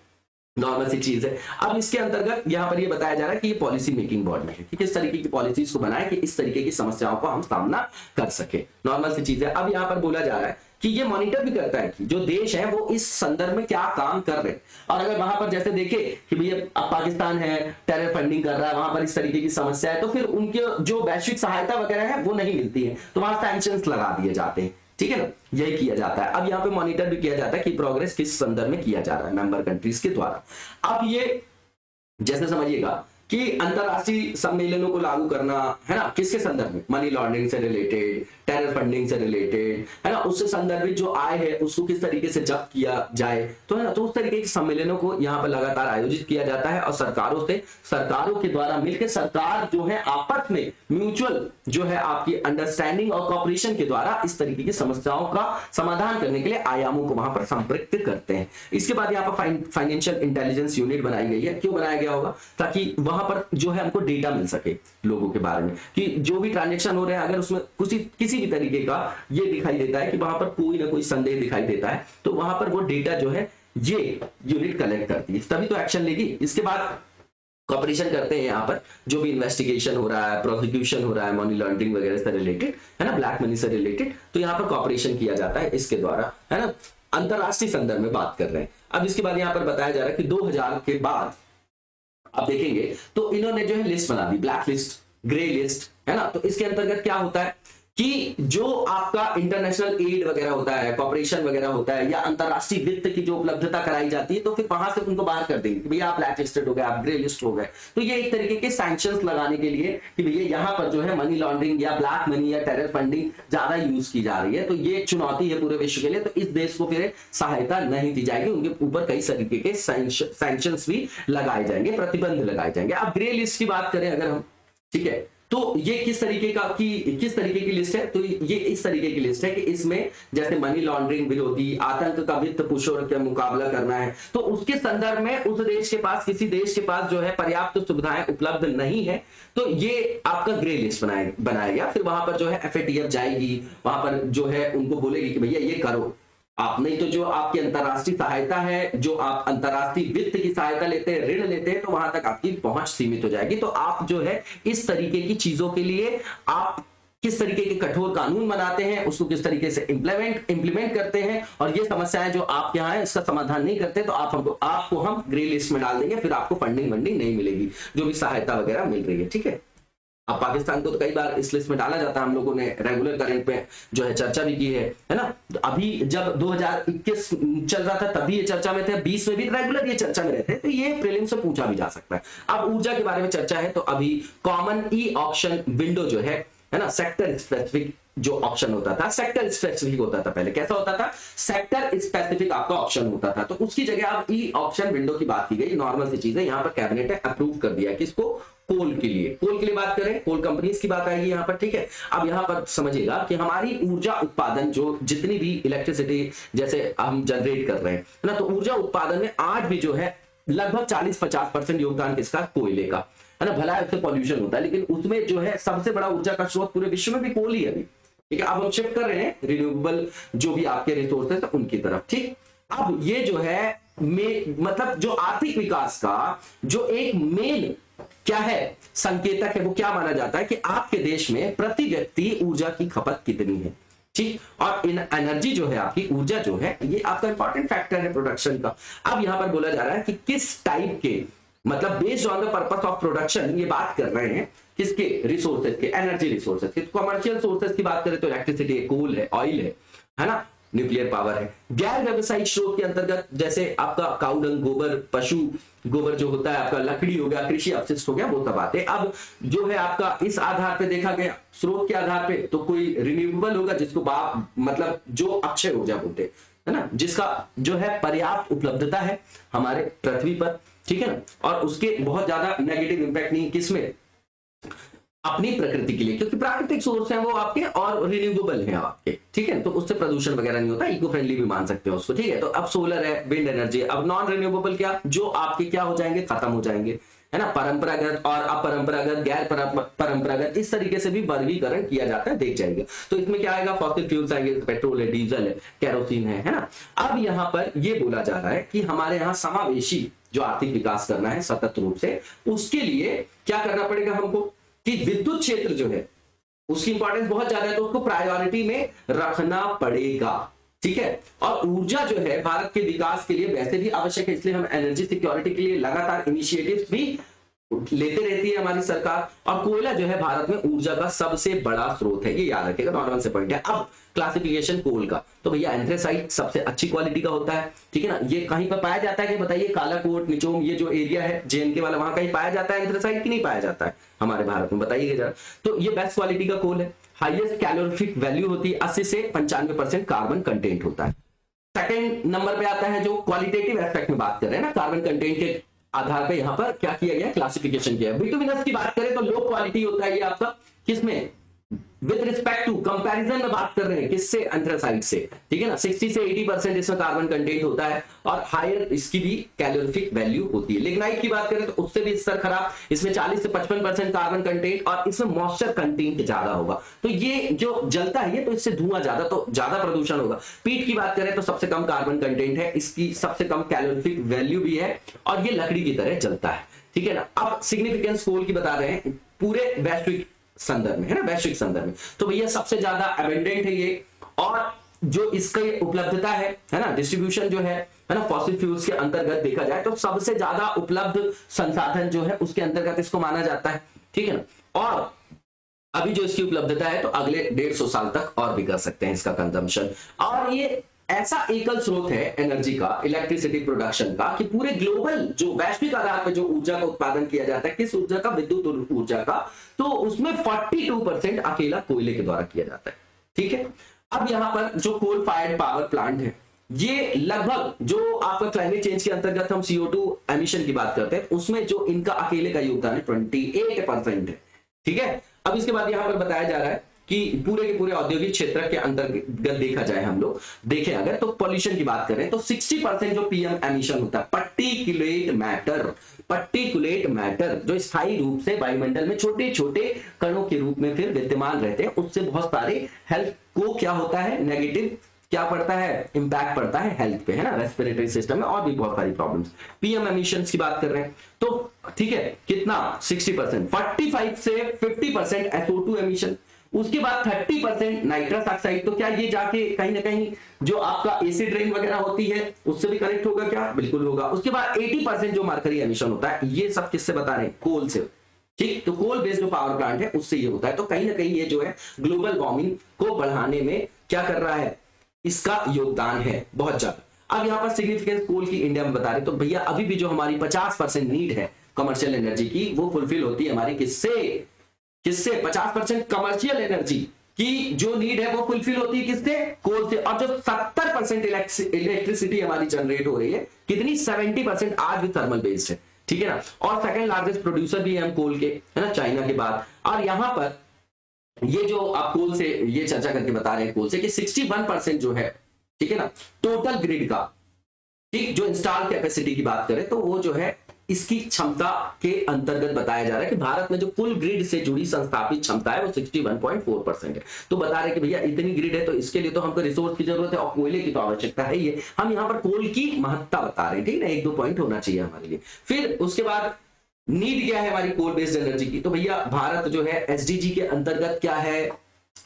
नॉर्मल सी चीज है। अब इसके अंतर्गत यहां पर ये बताया जा रहा है कि ये पॉलिसी मेकिंग बॉडी है कि किस तरीके की पॉलिसीज को बनाए कि इस तरीके की समस्याओं को हम सामना कर सके, नॉर्मल सी चीज है। अब यहां पर बोला जा रहा है कि ये मॉनिटर भी करता है कि जो देश है वो इस संदर्भ में क्या काम कर रहे हैं, और अगर वहां पर जैसे देखे कि भैया अब पाकिस्तान है टेरर फंडिंग कर रहा है, वहां पर इस तरीके की समस्या है, तो फिर उनके जो वैश्विक सहायता वगैरह है वो नहीं मिलती है, तो वहां सैंक्शंस लगा दिए जाते हैं, ठीक है ना, यही किया जाता है। अब यहाँ पे मॉनिटर भी किया जाता है कि प्रोग्रेस किस संदर्भ में किया जा रहा है मेंबर कंट्रीज के द्वारा। अब ये जैसे समझिएगा कि अंतरराष्ट्रीय सम्मेलनों को लागू करना है ना, किसके संदर्भ में? मनी लॉन्ड्रिंग से रिलेटेड, टेरर फंडिंग से रिलेटेड, है ना, उससे संदर्भित जो आय है उसको किस तरीके से जब्त किया जाए, तो है ना, तो उस तरीके के सम्मेलनों को यहाँ पर लगातार आयोजित किया जाता है और सरकारों के द्वारा मिलकर सरकार जो है आपस में म्यूचुअल जो है आपकी अंडरस्टैंडिंग और कॉपरेशन के द्वारा इस तरीके की समस्याओं का समाधान करने के लिए आयामों को वहां पर संपृक्त करते हैं। इसके बाद यहाँ पर फाइनेंशियल इंटेलिजेंस यूनिट बनाई गई है। क्यों बनाया गया होगा? ताकि वहां पर जो है हमको डेटा मिल सके लोगों के बारे में कि जो भी ट्रांजैक्शन हो रहे हैं, अगर उसमें किसी भी तरीके का ये दिखाई देता है कि वहां पर कोई ना कोई संदेह दिखाई देता है, तो वहां पर वो डेटा जो है ये यूनिट कलेक्ट करती है, तभी तो एक्शन लेगी। इसके बाद कॉपरेशन करते हैं यहाँ पर जो भी इन्वेस्टिगेशन हो रहा है, प्रोसिक्यूशन हो रहा है मनी लॉन्ड्रिंग वगैरह से रिलेटेड, है ना, ब्लैक मनी से रिलेटेड, तो यहाँ पर कॉपरेशन किया जाता है इसके द्वारा, है ना, अंतरराष्ट्रीय संदर्भ में बात कर रहे हैं। अब इसके बाद यहाँ पर बताया जा रहा है कि 2000 के बाद आप देखेंगे तो इन्होंने जो है लिस्ट बना दी, ब्लैक लिस्ट, ग्रे लिस्ट, है ना, तो इसके अंतर्गत क्या होता है कि जो आपका इंटरनेशनल एड वगैरह होता है, कॉपरेशन वगैरह होता है, या अंतरराष्ट्रीय वित्त की जो उपलब्धता कराई जाती है, तो फिर वहां से उनको बाहर कर देंगे कि भैया आप ब्लैक लिस्टेड हो गए, आप ग्रे लिस्ट हो गए। तो ये एक तरीके के सैंक्शंस लगाने के लिए कि भैया यहाँ पर जो है मनी लॉन्ड्रिंग या ब्लैक मनी या टेरर फंडिंग ज्यादा यूज की जा रही है, तो ये चुनौती है पूरे विश्व के लिए, तो इस देश को फिर सहायता नहीं दी जाएगी, उनके ऊपर कई तरीके के सैंक्शंस भी लगाए जाएंगे, प्रतिबंध लगाए जाएंगे। अब ग्रे लिस्ट की बात करें अगर हम, ठीक है, तो ये किस तरीके की लिस्ट है? तो ये इस तरीके की लिस्ट है कि इसमें जैसे मनी लॉन्ड्रिंग विरोधी, आतंक का वित्त पोषण का मुकाबला करना है, तो उसके संदर्भ में उस देश के पास, किसी देश के पास जो है पर्याप्त सुविधाएं उपलब्ध नहीं है, तो ये आपका ग्रे लिस्ट बनाया गया। फिर वहां पर जो है FATF जाएगी, वहां पर जो है उनको बोलेगी कि भैया ये करो आप, नहीं तो जो आपकी अंतरराष्ट्रीय सहायता है, जो आप अंतरराष्ट्रीय वित्त की सहायता लेते हैं, ऋण लेते हैं, तो वहां तक आपकी पहुंच सीमित हो जाएगी। तो आप जो है इस तरीके की चीजों के लिए आप किस तरीके के कठोर कानून बनाते हैं, उसको किस तरीके से इंप्लीमेंट करते हैं, और ये समस्याएं जो आपके यहाँ है इसका समाधान नहीं करते, तो आपको हम ग्रे लिस्ट में डाल देंगे, फिर आपको फंडिंग नहीं मिलेगी जो भी सहायता वगैरह मिल रही है, ठीक है। अब पाकिस्तान को तो कई बार इस लिस्ट में डाला जाता है, हम लोगों ने रेगुलर करंट पे जो है चर्चा भी की है ना। अभी जब 2021 चल रहा था तब भी ये चर्चा में थे, 20 में भी रेगुलर ये चर्चा में रहते हैं, तो ये प्रीलिम से पूछा भी जा सकता है। अब ऊर्जा के बारे में चर्चा है, तो अभी कॉमन ई ऑक्शन विंडो जो है ना, सेक्टर स्पेसिफिक जो ऑप्शन होता था, सेक्टर स्पेसिफिक होता था, पहले कैसा होता था, सेक्टर स्पेसिफिक आपका ऑप्शन होता था, तो उसकी जगह अब ई ऑप्शन विंडो की बात की गई। नॉर्मल सी चीज है, यहाँ पर कैबिनेट ने अप्रूव कर दिया किसको, कोल के लिए बात करें, कोल कंपनीज की बात आएगी यहाँ पर, ठीक है। अब यहाँ पर समझिएगा कि हमारी ऊर्जा उत्पादन जो जितनी भी इलेक्ट्रिसिटी जैसे हम जनरेट कर रहे हैं ना, तो ऊर्जा उत्पादन में आज भी जो है लगभग 40-50% योगदान किसका, कोयले का, है ना। भला उससे पॉल्यूशन होता है, लेकिन उसमें जो है सबसे बड़ा ऊर्जा का स्रोत पूरे विश्व में भी कोल ही है अभी, ठीक है। अब हम शिफ्ट कर रहे हैं रिन्यूएबल जो भी आपके रिसोर्सेज उनकी तरफ, ठीक। अब ये जो है मतलब जो आर्थिक विकास का जो एक मेन क्या है संकेतक है, वो क्या माना जाता है कि आपके देश में प्रति व्यक्ति ऊर्जा की खपत कितनी है, ठीक। और इन एनर्जी जो है आपकी ऊर्जा जो है ये आपका इंपॉर्टेंट फैक्टर है प्रोडक्शन का। अब यहां पर बोला जा रहा है कि किस टाइप के, मतलब based on the purpose of production, ये बात कर रहे हैं किसके, रिसोर्सेज के, एनर्जी रिसोर्सेज के। कमर्शियल सोर्सेज की बात करें तो इलेक्ट्रिसिटी है, कोल है, ऑयल है ना। न्यूक्लियर पावर है। गैर व्यवसायिक स्रोत के अंतर्गत जैसे आपका काऊ डंग, गोबर, पशु गोबर जो होता है, आपका लकड़ी हो गया, कृषि अपशिष्ट हो गया, वो सब आते हैं। अब जो है आपका इस आधार पे देखा गया स्रोत के आधार पे, तो कोई रिन्यूएबल होगा जिसको मतलब जो अक्षय ऊर्जा बोलते हैं, है ना, जिसका जो है पर्याप्त उपलब्धता है हमारे पृथ्वी पर, ठीक है ना, और उसके बहुत ज्यादा नेगेटिव इंपैक्ट नहीं किसमें, अपनी प्रकृति के लिए, क्योंकि प्राकृतिक सोर्स हैं वो आपके और रिन्यूएबल हैं आपके, ठीक है, तो उससे प्रदूषण वगैरह नहीं होता, इको फ्रेंडली भी मान सकते हो उसको, ठीक है। तो अब सोलर है, विंड एनर्जी। अब नॉन रिन्यूएबल क्या, जो आपके क्या हो जाएंगे, खत्म हो जाएंगे, है ना, परंपरागत और अपरंपरागत, गैर परंपरागत, इस तरीके से भी वर्गीकरण किया जाता है, देख जाएगा। तो इसमें क्या आएगा, फॉसिल फ्यूल्स आएंगे, पेट्रोल है, डीजल है, केरोसिन है ना। अब यहाँ पर ये बोला जा रहा है कि हमारे यहाँ समावेशी जो आर्थिक विकास करना है सतत रूप से, उसके लिए क्या करना पड़ेगा हमको, कि विद्युत क्षेत्र जो है उसकी इंपॉर्टेंस बहुत ज्यादा है, तो उसको प्रायोरिटी में रखना पड़ेगा, ठीक है। और ऊर्जा जो है भारत के विकास के लिए वैसे भी आवश्यक है, इसलिए हम एनर्जी सिक्योरिटी के लिए लगातार इनिशिएटिव्स भी लेते रहती है हमारी सरकार। और कोयला जो है भारत में ऊर्जा का सबसे बड़ा स्रोत है, ये याद रखिएगा, नॉर्मल से पॉइंट है। अब क्लासिफिकेशन कोल का, तो भैया एंथ्रेसाइट सबसे अच्छी क्वालिटी का होता है, ठीक है ना। ये कहीं पर पाया जाता है कि बताइए, कालाकोट, निचोम, ये जो एरिया है जेएनके वाला, वहां कहीं पाया जाता है एंथ्रेसाइट कि नहीं पाया जाता है हमारे भारत में, बताइए जरा। तो ये बेस्ट क्वालिटी का कोल है, हाईएस्ट कैलोरीफिक वैल्यू होती है, 80 से 95% कार्बन कंटेंट होता है। सेकंड नंबर पे आता है जो क्वालिटेटिव एस्पेक्ट में बात कर रहे हैं ना, कार्बन कंटेंट के आधार पे यहाँ पर क्या किया गया, क्लासिफिकेशन किया है। बिटुमिनस की बात करें तो लो क्वालिटी होता है ये आपका, किसमें, विद रिस्पेक्ट टू, कंपैरिजन में बात कर रहे हैं किससे, एंथ्रासाइट से, ठीक है ना। 60 से 80% इसमें कार्बन कंटेंट होता है और हायर इसकी भी कैलोरीफिक वैल्यू होती है। लिग्नाइट की बात करें तो उससे भी स्तर खराब, इसमें 40 से 55% कार्बन कंटेंट और इसमें मॉइस्चर कंटेंट ज्यादा होगा, तो ये जो जलता है ये, तो इससे धुआं ज्यादा, तो ज्यादा प्रदूषण होगा। पीट की बात करें तो सबसे कम कार्बन कंटेंट है, इसकी सबसे कम कैलोरीफिक वैल्यू भी है और ये लकड़ी की तरह जलता है, ठीक है ना। अब सिग्निफिकेंस कोल की बता रहे हैं पूरे वैश्विक संदर्भ में, है ना, वैश्विक संदर्भ में, तो भैया सबसे ज्यादा एबंडेंट है ये, और जो इसका उपलब्धता है ना, डिस्ट्रीब्यूशन जो है ना, फॉसिल फ्यूल्स के अंतर्गत देखा जाए तो सबसे ज्यादा उपलब्ध संसाधन जो है उसके अंतर्गत इसको माना जाता है, ठीक है ना। और अभी जो इसकी उपलब्धता है तो अगले 150 साल तक और भी कर सकते हैं इसका कंजम्पशन। और ये ऐसा एकल स्रोत है एनर्जी का, इलेक्ट्रिसिटी प्रोडक्शन का, कि पूरे ग्लोबल जो वैश्विक आधार पर जो ऊर्जा का उत्पादन किया जाता है, किस ऊर्जा का, विद्युत ऊर्जा का, तो उसमें 42% अकेला कोयले के द्वारा किया जाता है, ठीक है। अब यहां पर जो कोल फायर्ड पावर प्लांट है, ये लगभग जो आपका क्लाइमेट चेंज के अंतर्गत हम CO2 एमिशन की बात करते हैं, उसमें जो इनका अकेले का योगदान है 28% है, ठीक है। अब इसके बाद यहां पर बताया जा रहा है कि पूरे के पूरे औद्योगिक क्षेत्र के अंतर्गत देखा जाए, हम लोग देखें अगर, तो पॉल्यूशन की बात करें तो 60% जो PM एमिशन होता है, पर्टिकुलेट मैटर जो स्थायी रूप से वायुमंडल में छोटे छोटे कणों के रूप में फिर विद्यमान रहते हैं, उससे बहुत सारे हेल्थ को क्या होता है, नेगेटिव क्या पड़ता है, इंपैक्ट पड़ता है हेल्थ पे, है ना, रेस्पिरेटरी सिस्टम में और भी बहुत सारी प्रॉब्लम्स। PM एमिशंस की बात कर रहे हैं तो ठीक है, कितना, 60%, 45 से 50% SO2 एमिशन, उसके बाद 30% नाइट्रस ऑक्साइड। तो क्या ये जाके कहीं ना कहीं जो आपका एसिड रेन वगैरह होती है उससे भी कनेक्ट होगा क्या, बिल्कुल होगा। उसके बाद 80% जो मरकरी एमिशन होता है, ये सब किससे बता रहे हैं, कोल से, ठीक। तो कोल बेस्ड जो पावर प्लांट है उससे ये होता है, तो कहीं ना कहीं ये जो है ग्लोबल वार्मिंग को बढ़ाने में क्या कर रहा है, इसका योगदान है बहुत ज्यादा। अब यहाँ पर सिग्निफिकेंस कोल की इंडिया में बता रहे, तो भैया अभी भी जो हमारी 50% नीड है कमर्शियल एनर्जी की, वो फुलफिल होती है हमारी किससे, 50% कमर्शियल एनर्जी की जो नीड है वो फुलफिल होती है किससे, कोल से। और जो 70% इलेक्ट्रिसिटी हमारी जनरेट हो रही है, कितनी, 70% आज भी थर्मल बेस्ड है, ठीक है ना। और सेकंड लार्जेस्ट प्रोड्यूसर भी है हम कोल के, है ना, चाइना के बाद। और यहां पर ये जो आप कोल से ये चर्चा करके बता रहे हैं कोल से कि 61% जो है, ठीक है ना, टोटल ग्रिड का, ठीक, जो इंस्टॉल कैपेसिटी की बात करें तो वो जो है इसकी क्षमता के अंतर्गत बताया जा रहा है कि भारत में जो कुल ग्रिड से जुड़ी संस्थापित क्षमता है वो 61.4% है। तो बता रहे हैं कि भैया इतनी ग्रिड है तो इसके लिए तो हमको रिसोर्स की जरूरत है और कोयले की तो आवश्यकता है ही है। हम यहाँ पर कोल की महत्ता बता रहे हैं, ठीक है ना, 1-2 पॉइंट होना चाहिए हमारे लिए। फिर उसके बाद नीड क्या है हमारी कोल बेस्ड एनर्जी की, तो भैया भारत जो है SDG के अंतर्गत क्या है,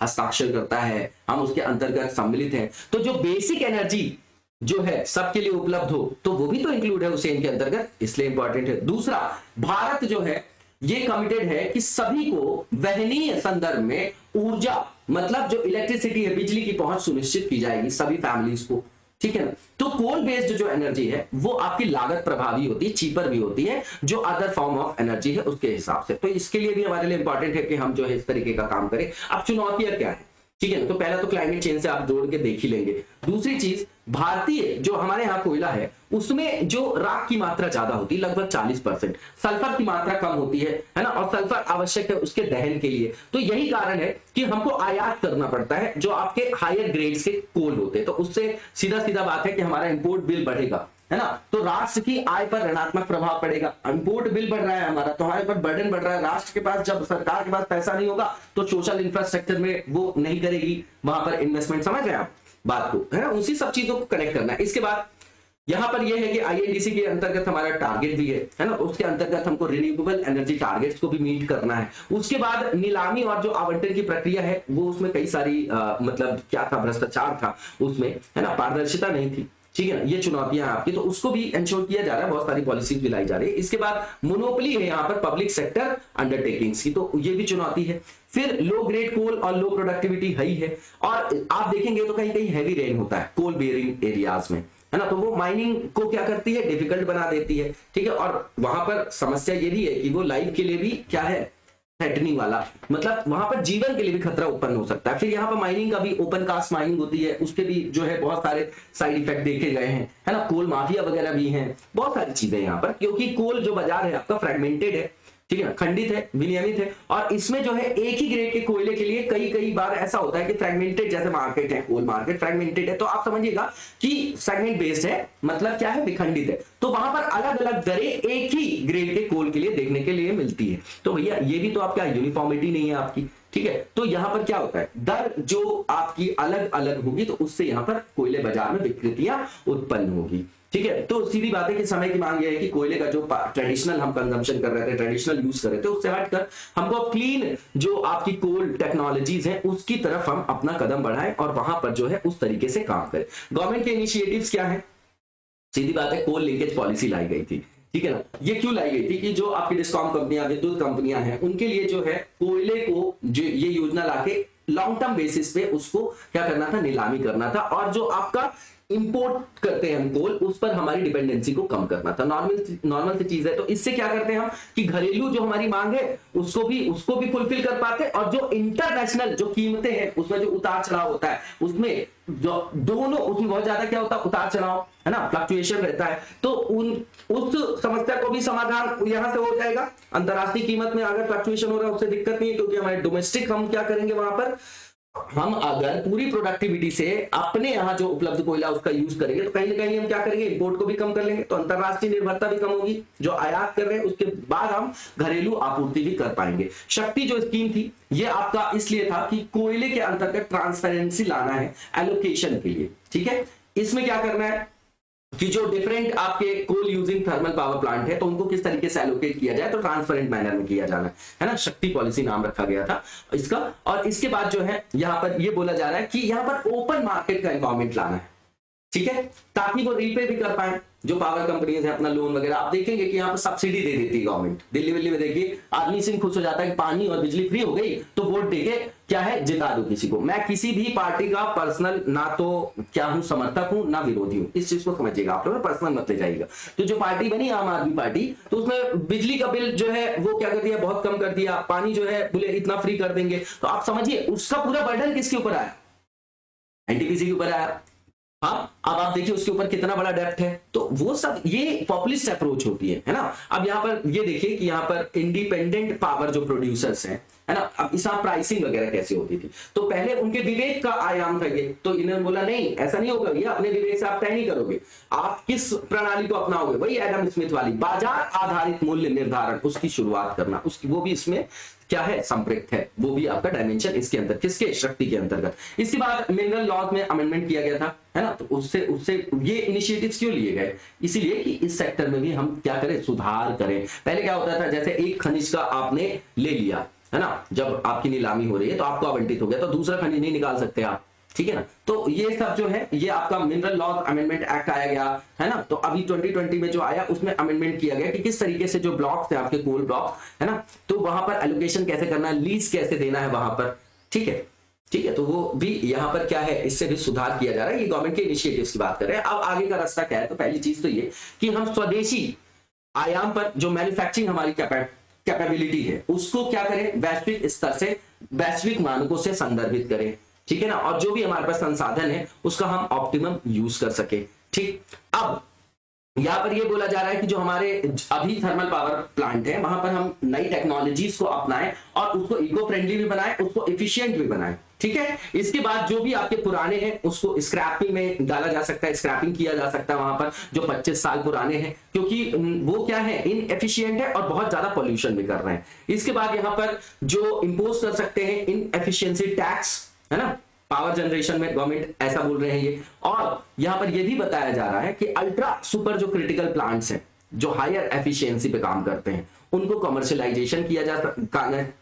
हस्ताक्षर करता है, हम उसके अंतर्गत सम्मिलित हैं। तो जो बेसिक एनर्जी जो है सबके लिए उपलब्ध हो तो वो भी तो इंक्लूड है उसे इनके अंतर्गत, इसलिए इंपॉर्टेंट है। दूसरा, भारत जो है ये कमिटेड है कि सभी को वहनीय संदर्भ में ऊर्जा मतलब जो इलेक्ट्रिसिटी है, बिजली की पहुंच सुनिश्चित की जाएगी सभी फैमिलीज को, ठीक है ना। तो कोल बेस्ड जो एनर्जी है वो आपकी लागत प्रभावी होती है, चीपर भी होती है जो अदर फॉर्म ऑफ एनर्जी है उसके हिसाब से। तो इसके लिए भी हमारे लिए इंपॉर्टेंट है कि हम जो है इस तरीके का काम करें। अब चुनौतियां क्या है, ठीक है ना। तो पहला तो क्लाइमेट चेंज से आप जोड़ के देख ही लेंगे। दूसरी चीज, भारतीय जो हमारे यहाँ कोयला है उसमें जो राख की मात्रा ज्यादा होती है, लगभग 40%, सल्फर की मात्रा कम होती है ना, और सल्फर आवश्यक है उसके दहन के लिए। तो यही कारण है कि हमको आयात करना पड़ता है जो आपके हायर ग्रेड के कोल होते हैं। तो उससे सीधा सीधा बात है कि हमारा इंपोर्ट बिल बढ़ेगा, है ना। तो राष्ट्र की आय पर ऋणात्मक प्रभाव पड़ेगा। इंपोर्ट बिल बढ़ रहा है हमारा, तो हमारे पर बर्डन बढ़ रहा है। राष्ट्र के पास, जब सरकार के पास पैसा नहीं होगा तो सोशल इंफ्रास्ट्रक्चर में वो नहीं करेगी, वहां पर इन्वेस्टमेंट, समझ रहे हैं आप बात को, है ना। उसी सब चीजों को कनेक्ट करना है। इसके बाद यहां पर यह है कि आईएनडीसी के अंतर्गत हमारा टारगेट भी है ना। उसके अंतर्गत हमको रिन्यूएबल एनर्जी टारगेट्स को भी मीट करना है। उसके बाद नीलामी और जो आवंटन की प्रक्रिया है वो, उसमें कई सारी मतलब क्या था, भ्रष्टाचार था उसमें, है ना, पारदर्शिता नहीं थी, ठीक है ना। ये चुनौतियां आपकी, तो उसको भी इंश्योर किया जा रहा है, बहुत सारी पॉलिसीज भी लाई जा रही है। इसके बाद मोनोपोली है यहाँ पर पब्लिक सेक्टर अंडरटेकिंग्स की, तो ये भी चुनौती है। फिर लो ग्रेड कोल और लो प्रोडक्टिविटी है। और आप देखेंगे तो कहीं कहीं हैवी रेन होता है कोल बेयरिंग एरियाज में, है ना। तो वो माइनिंग को क्या करती है, डिफिकल्ट बना देती है, ठीक है। और वहां पर समस्या ये भी है कि वो लाइफ के लिए भी क्या है, थ्रेटनिंग वाला, मतलब वहां पर जीवन के लिए भी खतरा उत्पन्न हो सकता है। फिर यहाँ पर माइनिंग का भी, ओपन कास्ट माइनिंग होती है, उसके भी जो है बहुत सारे साइड इफेक्ट देखे गए हैं, है ना। कोल माफिया वगैरह भी हैं, बहुत सारी चीजें यहाँ पर, क्योंकि कोल जो बाजार है आपका फ्रेगमेंटेड है, ठीक है ना, खंडित है, विनियमित है। और इसमें जो है एक ही ग्रेड के कोयले के लिए कई कई बार ऐसा होता है कि फ्रेगमेंटेड, जैसे मार्केट है, कोल मार्केट फ्रेगमेंटेड है, तो आप समझिएगा कि सेगमेंट बेस्ड है, मतलब क्या है, विखंडित है। तो वहां पर अलग अलग दरें एक ही ग्रेड के कोल के लिए देखने के लिए मिलती है। तो भैया ये भी तो आपका यूनिफॉर्मिटी नहीं है आपकी, ठीक है। तो यहां पर क्या होता है, दर जो आपकी अलग अलग होगी तो उससे यहां पर कोयले बाजार में विकृतियां उत्पन्न होगी, ठीक है। तो सीधी बात है कि समय की मांग यह है कि कोयले का जो ट्रेडिशनल हम कंजम्पशन कर रहे थे, ट्रेडिशनल यूज कर रहे थे, उससे हटकर हमको क्लीन जो आपकी कोल टेक्नोलॉजीज हैं उसकी तरफ हम अपना कदम बढ़ाएं और वहां पर जो है उस तरीके से काम करें। गवर्नमेंट के इनिशिएटिव्स क्या है, सीधी बात है, कोल लिंकेज पॉलिसी लाई गई थी, ठीक है ना। ये क्यों लाई गई थी कि जो आपकी डिस्कॉम कंपनियां, विद्युत कंपनियां हैं, उनके लिए जो है कोयले को जो ये योजना लाके लॉन्ग टर्म बेसिस पे उसको क्या करना था, नीलामी करना था। और जो आपका इंपोर्ट करते हैं हम कोल, उस पर हमारी डिपेंडेंसी को कम करना था। नॉर्मल सी चीज है। तो इससे क्या करते हैं हम कि घरेलू जो हमारी मांग है उसको भी फुलफिल कर पाते हैं, और जो इंटरनेशनल जो कीमतें हैं उसमें जो उतार चढ़ाव होता है, उसमें जो दोनों, उसमें बहुत ज्यादा क्या होता है, उतार चढ़ाव, है ना, फ्लक्चुएशन रहता है। तो उस समस्या को भी समाधान यहां से हो जाएगा। अंतरराष्ट्रीय कीमत में अगर फ्लक्चुएशन हो रहा है उससे दिक्कत नहीं है, क्योंकि हमारे डोमेस्टिक हम क्या करेंगे, वहां पर हम अगर पूरी प्रोडक्टिविटी से अपने यहां जो उपलब्ध कोयला उसका यूज करेंगे तो कहीं ना कहीं हम क्या करेंगे, इंपोर्ट को भी कम कर लेंगे। तो अंतरराष्ट्रीय निर्भरता भी कम होगी, जो आयात कर रहे हैं उसके बाद हम घरेलू आपूर्ति भी कर पाएंगे। शक्ति जो स्कीम थी ये आपका इसलिए था कि कोयले के अंतर्गत ट्रांसपेरेंसी लाना है एलोकेशन के लिए, ठीक है। इसमें क्या करना है कि जो डिफरेंट आपके कोल यूजिंग थर्मल पावर प्लांट है तो उनको किस तरीके से एलोकेट किया जाए, तो ट्रांसपेरेंट मैनर में किया जाना है ना। शक्ति पॉलिसी नाम रखा गया था इसका। और इसके बाद जो है यहाँ पर ये बोला जा रहा है कि यहाँ पर ओपन मार्केट का एनवायरमेंट लाना है, ठीक है, ताकि वो रीपे भी कर पाए जो पावर कंपनीज है अपना लोन वगैरह। आप देखेंगे कि यहाँ पर सब्सिडी दे देती है गवर्नमेंट। दिल्ली में देखिए आदमी सिंह खुश हो जाता है कि पानी और बिजली फ्री हो गई तो वोट देके क्या है, जिता दो किसी को। मैं किसी भी पार्टी का पर्सनल ना तो क्या हूं, समर्थक हूं ना विरोधी हूं, इस चीज को समझिएगा आप लोग, पर्सनल मत ले जाइएगा। तो जो पार्टी बनी आम आदमी पार्टी, तो उसमें बिजली का बिल जो है वो क्या कर दिया, बहुत कम कर दिया। पानी जो है बोले इतना फ्री कर देंगे। तो आप समझिए उसका पूरा बर्डन किसके ऊपर आया, एनटीपीसी के ऊपर आया। हाँ, अब आप देखिए उसके ऊपर कितना बड़ा डेप्थ है। तो वो सब ये पॉपुलिस्ट अप्रोच होती है ना। अब यहाँ पर ये देखिए कि यहाँ पर इंडिपेंडेंट पावर जो प्रोड्यूसर्स हैं, है ना, अब इस प्राइसिंग वगैरह कैसे होती थी, तो पहले उनके विवेक का आयाम था ये। तो इन्होंने बोला नहीं ऐसा नहीं होगा, ये अपने विवेक से आप तय नहीं करोगे, आप किस प्रणाली को अपनाओगे, वही एडम स्मिथ वाली बाजार आधारित मूल्य निर्धारण, उसकी शुरुआत करना, उसकी वो भी इसमें क्या है, संपृक्त है, वो भी आपका डायमेंशन इसके अंदर, किसके, शक्ति के अंतर्गत। इसके बाद मिनरल लॉज में अमेंडमेंट किया गया था, है ना। तो उससे ये इनिशिएटिव्स क्यों लिए गए, इसीलिए कि इस सेक्टर में भी हम क्या करें, सुधार करें। पहले क्या होता था, जैसे एक खनिज का आपने ले लिया, है ना, जब आपकी नीलामी हो रही है तो आपको आवंटित हो गया, तो दूसरा खनिज नहीं निकाल सकते आप, ठीक है ना। तो ये सब जो है ये आपका मिनरल लॉज अमेंडमेंट एक्ट आया गया, है ना। तो अभी 2020 में जो आया उसमें अमेंडमेंट किया गया कि किस तरीके से जो ब्लॉक्स है आपके कोल ब्लॉक्स, है ना, तो वहां पर एलोकेशन कैसे करना है, लीज कैसे देना है वहां पर, ठीक है। ठीक है, तो वो भी यहाँ पर क्या है, इससे भी सुधार किया जा रहा है। ये गवर्नमेंट के इनिशिएटिव्स की बात कर रहे हैं। अब आगे का रास्ता क्या है, तो पहली चीज तो ये कि हम स्वदेशी आयाम पर जो मैन्युफैक्चरिंग हमारी कैपेबिलिटी है उसको क्या करें, वैश्विक स्तर से, वैश्विक मानकों से संदर्भित करें, ठीक है ना, और जो भी हमारे पास संसाधन है उसका हम ऑप्टिमम यूज कर सके। ठीक, अब यहां पर ये बोला जा रहा है कि जो हमारे अभी थर्मल पावर प्लांट है वहां पर हम नई टेक्नोलॉजीज को अपनाएं और उसको इको फ्रेंडली भी बनाएं, उसको एफिशिएंट भी बनाएं। ठीक है, इसके बाद जो भी आपके पुराने हैं उसको स्क्रैपिंग में डाला जा सकता है, स्क्रैपिंग किया जा सकता है वहां पर जो 25 साल पुराने हैं, क्योंकि वो क्या है, इनएफिशिएंट है और बहुत ज्यादा पॉल्यूशन भी कर रहे हैं। इसके बाद यहाँ पर जो इंपोज कर सकते हैं इनएफिशिएंसी टैक्स, है ना, पावर जनरेशन में गवर्नमेंट ऐसा बोल रहे हैं ये। और यहां पर यह भी बताया जा रहा है कि अल्ट्रा सुपर जो क्रिटिकल प्लांट्स हैं जो हायर एफिशिएंसी पे काम करते हैं उनको कमर्शियलाइजेशन किया जा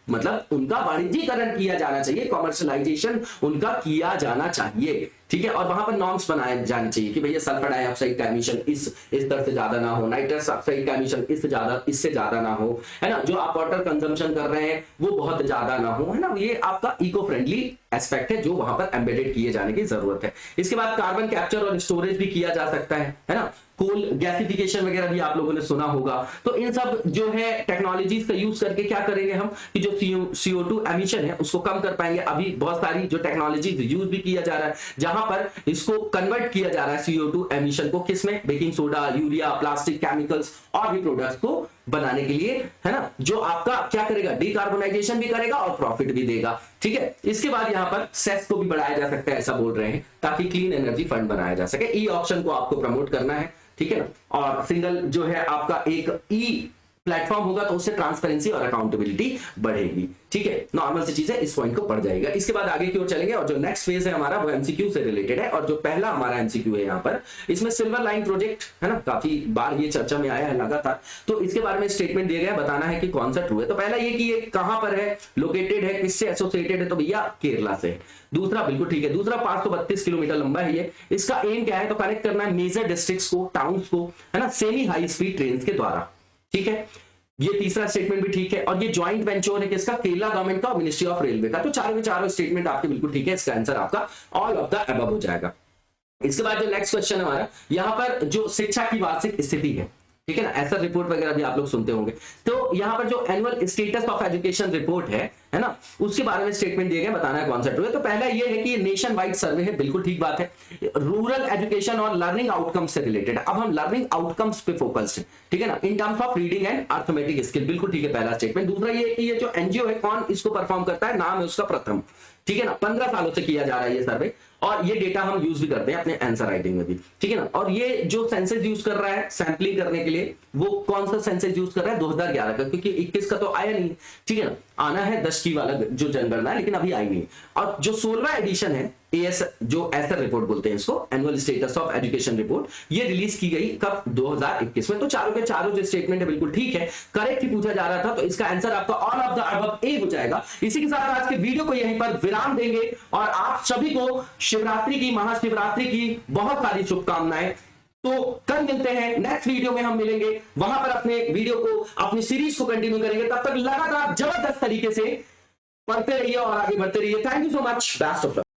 मतलब उनका वाणिज्यीकरण किया जाना चाहिए, कमर्शियलाइजेशन उनका किया जाना चाहिए। ठीक है, और वहां पर नॉर्म्स बनाए जाने चाहिए कि भैया सल्फर डाइऑक्साइड का एमिशन इस स्तर से ज्यादा ना हो, नाइट्रस ऑक्साइड का एमिशन इससे ज्यादा ना हो, है ना, जो आप वाटर कंजम्पशन कर रहे हैं वो बहुत ज्यादा ना हो, है ना, ये आपका इको फ्रेंडली एस्पेक्ट है जो वहां पर एम्बेडेड किए जाने की जरूरत है। इसके बाद कार्बन कैप्चर और स्टोरेज भी किया जा सकता है ना, कोल गैसिफिकेशन वगैरह भी आप लोगों ने सुना होगा। तो इन सब जो है टेक्नोलॉजीज का यूज करके क्या करेंगे हम कि जो CO2 एमिशन है उसको कम कर पाएंगे। अभी बहुत सारी जो टेक्नोलॉजीज यूज भी किया जा रहा है जहां पर इसको कन्वर्ट किया जा रहा है CO2 एमिशन को, किसमें, baking soda, urea, plastic, chemicals और भी प्रोडक्ट्स को बनाने के लिए, है ना, जो आपका क्या करेगा, डिकार्बोनाइजेशन भी करेगा और प्रॉफिट भी देगा। ठीक है, इसके बाद यहां पर सेस को भी बढ़ाया जा सकता है, ऐसा बोल रहे हैं, ताकि क्लीन एनर्जी फंड बनाया जा सके। ई ऑप्शन को आपको प्रमोट करना है, ठीक है ना, और सिंगल जो है आपका एक ई प्लेटफॉर्म होगा तो उससे ट्रांसपेरेंसी और अकाउंटेबिलिटी बढ़ेगी। ठीक है, नॉर्मल सी चीजें इस पॉइंट को पढ़ जाएगा। इसके बाद आगे की ओर चलेंगे और जो नेक्स्ट फेज है हमारा वो एमसीक्यू से रिलेटेड है। और जो पहला हमारा एमसीक्यू है यहाँ पर, इसमें सिल्वर लाइन प्रोजेक्ट है ना, काफी बार ये चर्चा में आया है लगातार, तो इसके बारे में स्टेटमेंट दिया गया, बताना है कि कौन सा ट्रू है। तो पहला ये कि ये कहां पर है, लोकेटेड है, किससे एसोसिएटेड है, तो भैया केरला से। दूसरा बिल्कुल ठीक है, दूसरा 532 किलोमीटर लंबा है ये। इसका एम क्या है, तो कनेक्ट करना है मेजर डिस्ट्रिक्ट्स को, टाउन्स को, है ना, सेमी हाई स्पीड ट्रेन के द्वारा। ठीक है, ये तीसरा स्टेटमेंट भी ठीक है। और ये ज्वाइंट वेंचर है किसका, केरला गवर्नमेंट का और मिनिस्ट्री ऑफ रेलवे का। तो चारों के चारों स्टेटमेंट आपके बिल्कुल ठीक है, इसका आंसर आपका ऑल ऑफ द अबव हो जाएगा। इसके बाद जो नेक्स्ट क्वेश्चन है हमारा, यहाँ पर जो शिक्षा की वार्षिक स्थिति है, ठीक है ना, ऐसा रिपोर्ट वगैरह भी आप लोग सुनते होंगे। तो यहाँ पर जो annual status of education report है ना, उसके बारे में स्टेटमेंट दिए गए, बताना है कौन सा ट्रू है। तो पहला ये है कि नेशन वाइड सर्वे है, बिल्कुल ठीक बात है, रूरल एजुकेशन और लर्निंग आउटकम्स से रिलेटेड। अब हम लर्निंग आउटकम्स पे फोकस्ड है, ठीक है ना, in terms of reading and arithmetic skill, बिल्कुल ठीक है पहला स्टेटमेंट। दूसरा ये है कि ये जो एनजीओ है कौन इसको परफॉर्म करता है, नाम है उसका प्रथम। ठीक है ना, 15 सालों से किया जा रहा है ये सर्वे और ये डेटा हम यूज भी करते हैं अपने आंसर राइटिंग में भी। ठीक है ना, और ये जो सेंसस यूज कर रहा है सैंपलिंग करने के लिए, वो कौन सा सेंसस यूज कर रहा है, 2011 का, क्योंकि 21 का तो आया नहीं। ठीक है ना, आना है 10 की वाला जो जनगणना है, लेकिन अभी आई नहीं। और जो 16वां एडिशन है एएस, जो एसर रिपोर्ट बोलते हैं इसको, annual status of education report, ये रिलीज की गई कब, 2021 में। तो चारों के चारों जो स्टेटमेंट है बिल्कुल ठीक है, करेक्ट ही पूछा जा रहा था, तो इसका आंसर आपका ऑल ऑफ द अबव ए हो जाएगा। इसी के साथ आज के वीडियो को यहीं पर विराम देंगे और आप सभी को शिवरात्रि की, महाशिवरात्रि की बहुत सारी शुभकामनाएं। तो कल मिलते हैं, नेक्स्ट वीडियो में हम मिलेंगे, वहां पर अपने वीडियो को, अपनी सीरीज को कंटिन्यू करेंगे। तब तक लगातार जबरदस्त तरीके से पढ़ते रहिए और आगे बढ़ते रहिए। Thank you so much, best of luck.